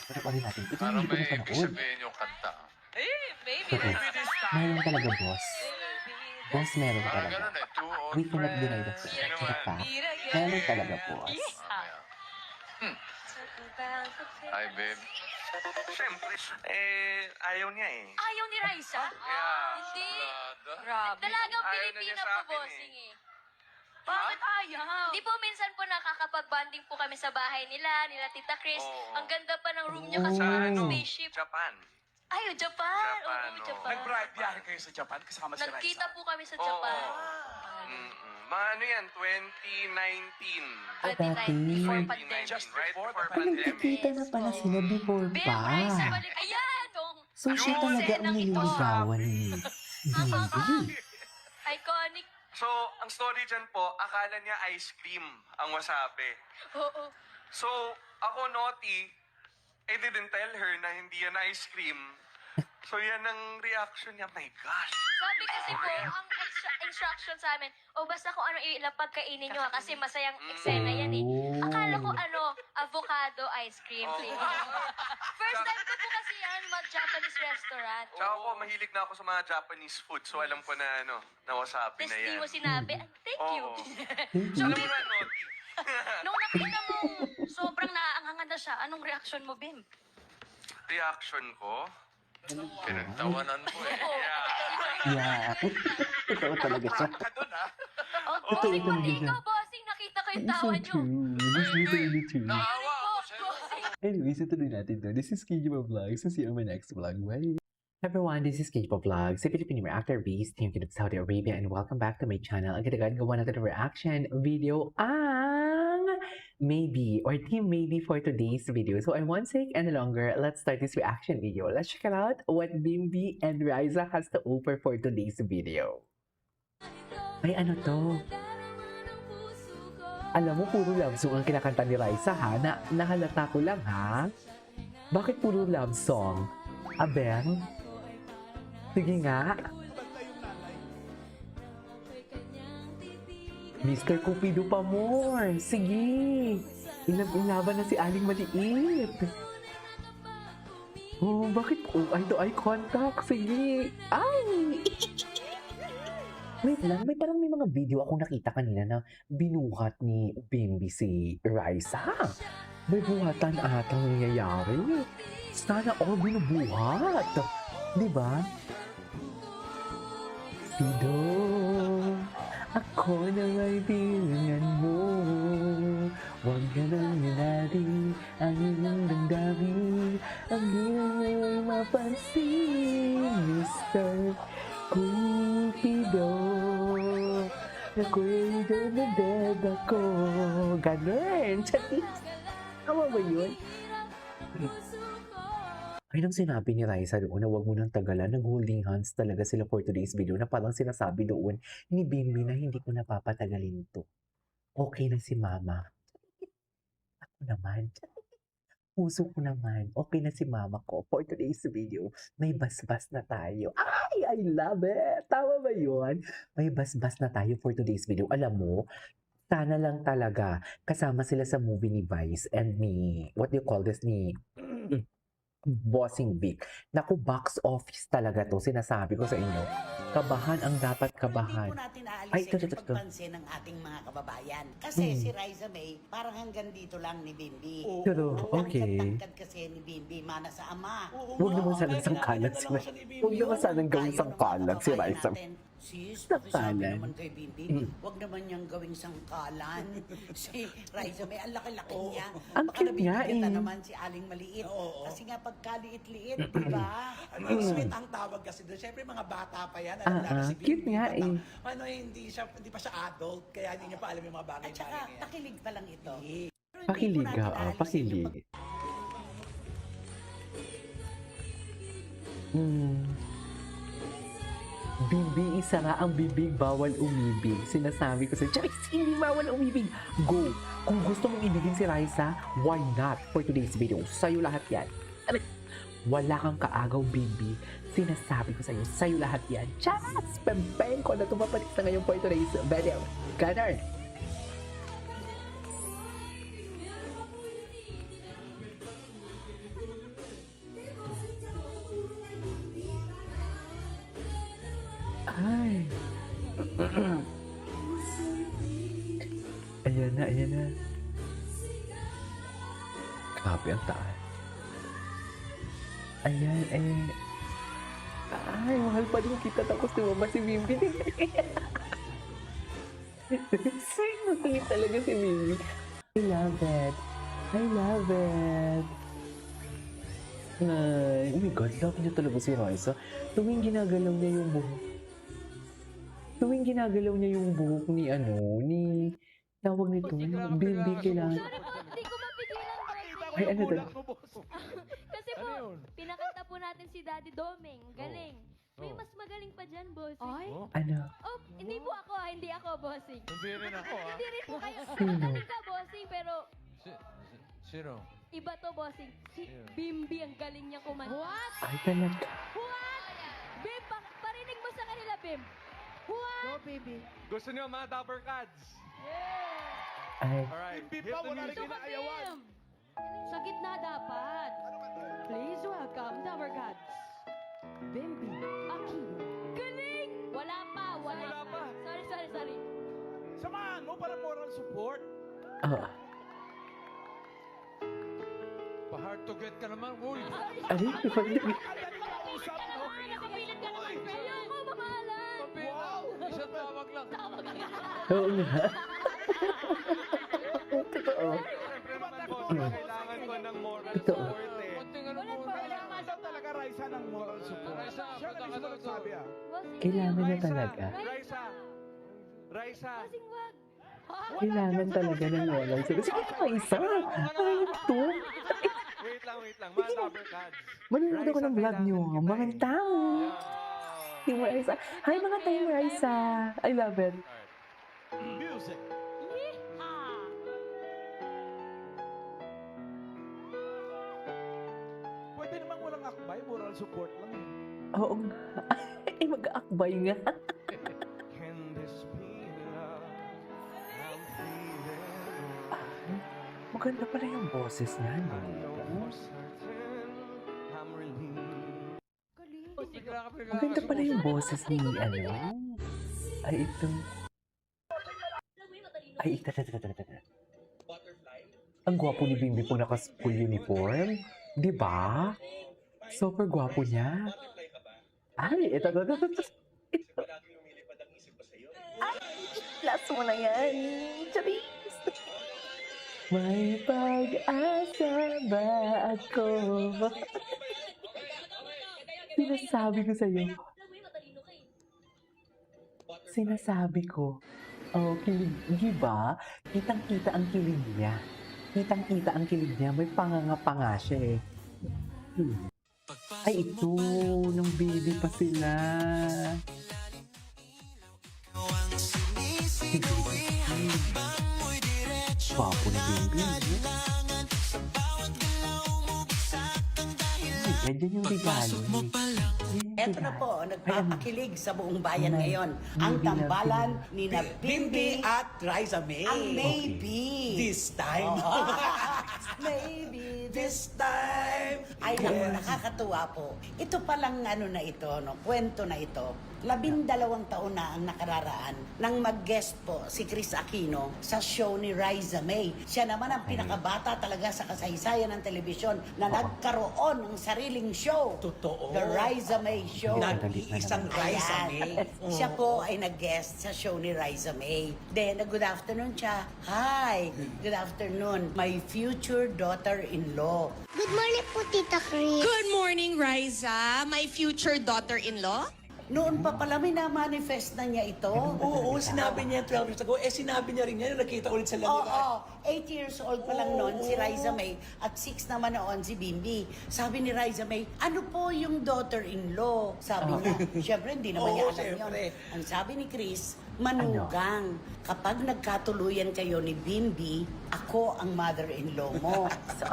Speaker 1: Panoorin natin. Ito
Speaker 14: Parang
Speaker 1: yung hindi ko
Speaker 14: may ibig
Speaker 1: napanood.
Speaker 14: sabihin yung kanta.
Speaker 8: Maybe.
Speaker 1: Ito. Meron talaga, boss. Boss, meron
Speaker 14: Parang
Speaker 1: talaga.
Speaker 14: ganun eh. Two old
Speaker 1: We cannot
Speaker 14: friends.
Speaker 1: deny the fact. Meron talaga, boss.
Speaker 14: Hi, babe. Siyempre, ayaw niya eh.
Speaker 8: Ayaw ni Raisa? Hindi. Grabe. Dalagang
Speaker 14: Ayaw na niya
Speaker 8: Pilipina
Speaker 14: sa
Speaker 8: po,
Speaker 14: akin
Speaker 8: bossing eh. Bakit ayaw? Di po, minsan po nakakapag-bonding po kami sa bahay nila Tita Chris.
Speaker 14: Oo.
Speaker 8: Ang ganda pa ng room niya kasi
Speaker 14: Sa ano?
Speaker 8: spaceship.
Speaker 14: Japan.
Speaker 8: Ay, Japan.
Speaker 14: Japan,
Speaker 8: Oo,
Speaker 14: oo.
Speaker 8: Japan.
Speaker 14: Nag-biyahe kayo sa Japan kasama si Raisa.
Speaker 8: Nagkita po kami sa
Speaker 14: Oo.
Speaker 8: Japan.
Speaker 14: Mga ano yan, 2019.
Speaker 1: Ah, dati.
Speaker 8: Before pandemic.
Speaker 14: Just right before
Speaker 1: Ay,
Speaker 14: pandemic.
Speaker 1: nagkikita na pala sila before
Speaker 8: Babe,
Speaker 1: pa.
Speaker 8: Raisa, balik. Ayan!
Speaker 1: So, siya talaga ang nililigawan ni Bibi.
Speaker 8: Iconic.
Speaker 14: So, ang story dyan po, akala niya ice cream ang wasabi.
Speaker 8: Oo.
Speaker 14: So, ako naughty, I didn't tell her na hindi yan ice cream. So, yan ang reaction niya. My gosh.
Speaker 8: Sabi kasi po, ang instruction sa amin, basta kung ano ilapag kainin nyo ha, kasi masayang eksena yan eh. Akala ko avocado ice cream. First time ko po kasi yan, mag-Japanese restaurant.
Speaker 14: Tsaka ako, mahilig na ako sa mga Japanese food. So, alam ko na na wasabi
Speaker 8: Tapos
Speaker 14: na
Speaker 8: di
Speaker 14: yan.
Speaker 8: mo sinabi, thank you.
Speaker 14: So, alam mo na, naughty.
Speaker 8: Nung nakita mo, sobrang naaangangan na siya, anong reaction mo, Bim?
Speaker 14: Reaction ko? Pinagtawanan ko eh.
Speaker 1: Yeah. Totoo talaga siya.
Speaker 8: Bossing, pati ikaw, bossing, nakita ko yung tawa nyo.
Speaker 1: This is really true. Anyways, ituloy natin to. This is Kijiba Vlogs. See you on my next vlog. Bye! Everyone, this is Kijiba Vlogs. Sa Filipino reactor based team of Saudi Arabia, and welcome back to my channel. Agad-agad gawa natin ng reaction video ang Maybe or Team Maybe for today's video. So I won't take any longer. Let's start this reaction video. Let's check it out what Bimbi and Riza has to offer for today's video. Ay, ano to? Alam mo, puro love song ang kinakanta ni Riza ha? Nahalata ko lang ha? Bakit puro love song? Abeng? Sige nga. Mr. Cupido pa more. Sige. Ilaban na si Aling Maliit. Oh, bakit? Oh, eye contact. Sige. Ay! Wait lang, may mga video akong nakita kanina na binuhat ni Bimbi si Riza. May buhatan atang nangyayari. Sana all binubuhat. Diba? Pido, ako na may bilangan mo. Huwag ka nang nilari ang iyong damdamin. Ang hirap ay mapansin, Mr. Cupido. Ako'y dead ako. Ganun. Tama ba yun? Ay, nang sinabi ni Riza doon na huwag mo nang tagalan, nag-holding hands talaga sila for today's video na parang sinasabi doon ni Bimbi na hindi ko napapatagalin to. Okay na si Mama. Ako naman. Puso ko naman. Okay na si Mama ko for today's video. May basbas na tayo. Ay, I love it! Tama ba yun? May basbas na tayo for today's video. Alam mo, sana lang talaga kasama sila sa movie ni Vice and ni, what do you call this, ni Bossing Vic. Naku, box office talaga to. Sinasabi ko sa inyo. Kabahan ang dapat kabahan.
Speaker 15: Hindi po natin aalisin yung pagpansin ng ating mga kababayan. Kasi si Riza May, parang hanggang dito lang ni Bimbi.
Speaker 1: Pero, okay.
Speaker 15: Tangkad kasi ni Bimbi, mana sa ama.
Speaker 1: Huwag naman sanang sangkalan si Riza. Huwag naman sanang gawing sangkalan si Riza.
Speaker 15: Sis, pakisabi naman kay Bimbi, huwag naman niyang gawing sangkalan. Si Riza May, ang laki-laki niya.
Speaker 1: Ang cute nga eh.
Speaker 15: Baka naman si Aling Maliit. Kasi nga pagkaliit-liit, di ba?
Speaker 16: Sweet ang tawag kasi doon. Siyempre mga bata pa yan.
Speaker 1: Cute nga eh.
Speaker 16: Ano, hindi pa siya adult, kaya hindi niya pa alam yung mga bagay-bagay.
Speaker 15: At saka, pakilig pa lang ito.
Speaker 1: Pakilig ha, pakilig. Bimbi, isa nga ang bibig, bawal umibig. Sinasabi ko sa Charis, hindi bawal umibig. Go! Kung gusto mong ibigin si Riza, why not for today's video? Sa'yo lahat yan. Wala kang kaagaw, Bimbi. Sinasabi ko sa'yo, sa'yo lahat yan. Charas! Pempeng ko na tumapalit na ngayon for today's video. Ganun! Ay. Ayan na, ayan na. Grabe ang taas. Ayan, ayan. Ay, mahal pa din kita tapos tumama si Bimbi. Sweet talaga si Bimbi. I love it. I love it. Ay, oh my God, love niya talaga si Riza. Tuwing ginagalaw niya yung buhok ni ni tawag nito, Bimbi kailangan.
Speaker 8: Hindi ko mapigilan.
Speaker 1: Ay, ano to?
Speaker 8: Kasi po, pinakanta
Speaker 17: po natin si Daddy Doming. Galing. May mas magaling pa dyan, bossing. Ay?
Speaker 1: Ano?
Speaker 17: Oh, hindi po ako, hindi ako, bossing.
Speaker 7: Hindi rin ako, ha?
Speaker 17: Hindi rin po kayo.
Speaker 1: Sino?
Speaker 17: Magaling ka, bossing, pero
Speaker 7: Sino?
Speaker 17: iba to, bossing. Si Bimbi, ang galing niya kumanta. What?
Speaker 1: Ay, talaga.
Speaker 17: What? Bim, parinig mo sa kanila, Bim. What?
Speaker 5: Go, baby.
Speaker 14: Gusto niyo mga Dapper Cats?
Speaker 1: Ay,
Speaker 14: Alright, hit the music.
Speaker 17: Ito ka, Bim. Sa gitna dapat. Please welcome Dapper Cats. Bimbi, Aquino. Galing! Wala pa. Sorry.
Speaker 16: Samahan mo para moral support.
Speaker 7: Pa-hard to get ka naman, uy!
Speaker 1: Ay,
Speaker 17: Nakapilit ka naman, friend. Ayoko, mamahalan.
Speaker 7: Wow! Isang tawag lang.
Speaker 1: oo nga. Totoo.
Speaker 14: Siyempre naman, boss, kailangan ko ng moral
Speaker 1: Ito.
Speaker 14: support eh.
Speaker 7: Konting ano mo.
Speaker 16: Kailangan daw talaga Raisa ng moral support.
Speaker 7: Raisa,
Speaker 16: Siya na mismo nagsabi ah.
Speaker 1: Kailangan na talaga.
Speaker 14: Raisa.
Speaker 17: Bossing, wag.
Speaker 1: Kailangan talaga ng moral support. Sige na, isa. Ay, ito.
Speaker 14: Wait lang. Mga Dapper Cats.
Speaker 1: Manonood ako ng vlog niyo. Mga tao. Team Raisa. Hi, mga Team Raisa. I love it.
Speaker 16: Music. Pwede namang walang akbay, moral support lang eh.
Speaker 1: Oo nga. Ay, mag-aakbay nga.
Speaker 14: Can this be love? I'm feeling.
Speaker 1: Maganda pala yung boses niya, no?
Speaker 14: For certain, I'm relieved.
Speaker 1: Maganda pala yung boses ni, ano? Ay, ito. Ay, ito. Ang gwapo ni Bimbi po naka-school uniform. Di ba? Super gwapo niya. Ay, ito. Ay, plus mo na yan. Charis! May pag-asa ba ako? Sinasabi ko sa'yo. Sinasabi ko. Oh, kilig. Diba? Kitang-kita ang kilig niya. Kitang-kita ang kilig niya. May panganga-panga siya eh. Ay, ito. Nung baby pa sila. Gwapo ni baby. Ay, dyan yung regalo.
Speaker 15: Eto na po, nagpapakilig sa buong bayan ngayon. Ang tambalan ni na Bimbi
Speaker 16: at Raisa May.
Speaker 15: ang maybe.
Speaker 16: This time.
Speaker 15: Maybe this time. Ay, naku, nakakatuwa po. Ito palang ano na ito, no, kwento na ito. 12 taon na ang nakararaan nang mag-guest po si Chris Aquino sa show ni Raisa May. Siya naman ang pinakabata talaga sa kasaysayan ng telebisyon na nagkaroon ng sariling show.
Speaker 16: Totoo.
Speaker 15: The Raisa May Show.
Speaker 16: Nag-iisang Raisa May.
Speaker 15: Siya po ay nag-guest sa show ni Raisa May. Then, good afternoon siya. Hi, good afternoon. My future daughter-in-law.
Speaker 4: Good morning po, Tita Chris.
Speaker 13: Good morning, Riza, my future daughter-in-law.
Speaker 15: Noon pa pala may na-manifest na niya ito.
Speaker 16: Oo, sinabi niya 12 years ago. Sinabi niya rin niya yung nakita ulit sa
Speaker 15: Oo,
Speaker 16: lanita.
Speaker 15: 8 years old pa lang noon si Raisa May at 6 naman noon si Bimbi. Sabi ni Raisa May, ano po yung daughter-in-law? Sabi niya, syempre hindi naman niya
Speaker 16: Oo,
Speaker 15: alam yun.
Speaker 16: syempre.
Speaker 15: Ang sabi ni Chris, manugang. Kapag nagkatuluyan kayo ni Bimbi, ako ang mother-in-law mo.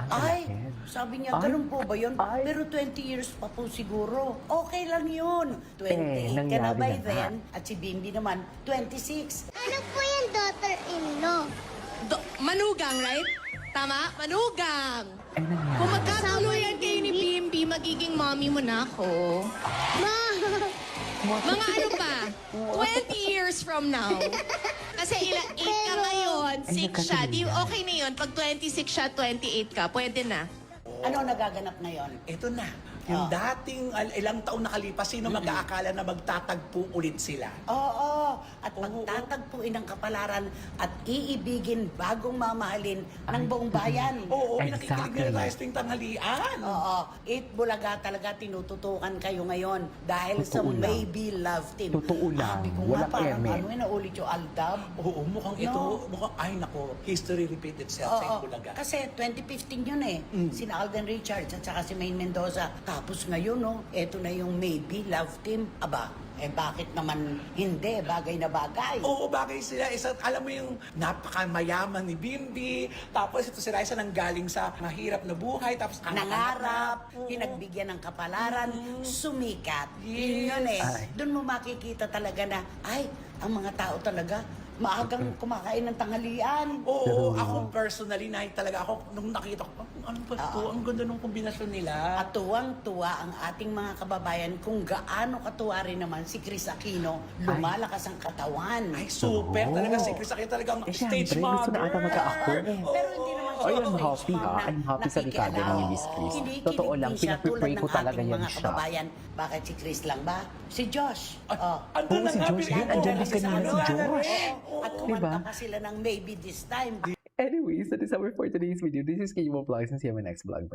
Speaker 15: Ay, sabi niya, ganun po ba yun? Pero 20 years pa po siguro. Okay lang yun. 28 ka na
Speaker 1: nangyari
Speaker 15: by
Speaker 1: na
Speaker 15: then, at si Bimbi naman, 26.
Speaker 4: Ano po yung daughter-in-law?
Speaker 13: Manugang, right? Tama? Manugang!
Speaker 1: Ay, nangyari.
Speaker 13: Kung magkatuluyan kayo ni Bimbi, magiging mommy mo na ako. Mga ano pa? 20 years from now. Kasi 8 ka ngayon, 6 siya. Di okay na yun. Pag 26 siya, 28 ka. Pwede na.
Speaker 15: Ano nagaganap ngayon?
Speaker 16: Ito na. Yung dating ilang taon nakalipas, sino mag-aakala na magtatagpo ulit sila?
Speaker 15: Oo, at magtatagpuin ang kapalaran at iibigin bagong mamahalin ng buong bayan.
Speaker 16: Oo, nakikinig nila tayo tuwing tanghalian.
Speaker 15: Oo, Eat Bulaga talaga tinututukan kayo ngayon dahil sa
Speaker 1: Totoo lang.
Speaker 15: Maybe Love Team.
Speaker 1: Totoo lang.
Speaker 15: Sabi ko nga,
Speaker 1: Walang
Speaker 15: parang
Speaker 1: eme.
Speaker 15: ano yun, naulit yung Aldab.
Speaker 16: Oo, mukhang ito, ay nako, history repeat itself sa
Speaker 15: Oo,
Speaker 16: Bulaga.
Speaker 15: kasi 2015 yun eh. Sina Alden Richards at saka si Maine Mendoza. Tapos ngayon, no, eto na yung maybe love team. Aba, bakit naman hindi? Bagay na bagay.
Speaker 16: Oo, bagay sila. Alam mo yung napakamayaman ni Bimbi. Tapos ito si Raisa nang galing sa mahirap na buhay. Tapos
Speaker 15: Nangarap, pinagbigyan ng kapalaran, sumikat. Yun yun eh.
Speaker 1: Ay.
Speaker 15: Doon mo makikita talaga na, ay, ang mga tao talaga, maagang kumakain ng tanghalian.
Speaker 16: Oo, ako personally, talaga ako, nung nakita ko, ano ba ito? Ang ganda ng kombinasyon nila.
Speaker 15: At tuwang-tuwa ang ating mga kababayan kung gaano katuwa rin naman si Chris Aquino. Lumalakas ang katawan.
Speaker 16: Ay, super. Talaga si Chris Aquino talagang stage
Speaker 1: syempre, gusto na
Speaker 16: mother.
Speaker 1: ata magka-ako.
Speaker 15: Pero hindi naman siya.
Speaker 1: Ay, I'm happy ha. I'm happy sa Ricardo ni Miss Chris. Totoo lang, pinag-pray ko talaga yan
Speaker 15: mga
Speaker 1: siya.
Speaker 15: kababayan. Bakit si Chris lang ba? Si Josh.
Speaker 16: Andun na
Speaker 1: si
Speaker 16: nga,
Speaker 1: Josh din. Andyan din kanina si Josh.
Speaker 15: At kumanta pa sila ng maybe this time.
Speaker 1: Anyways, that is our for today's video. This is Kimo Vlogs and see you in my next vlog. Bye.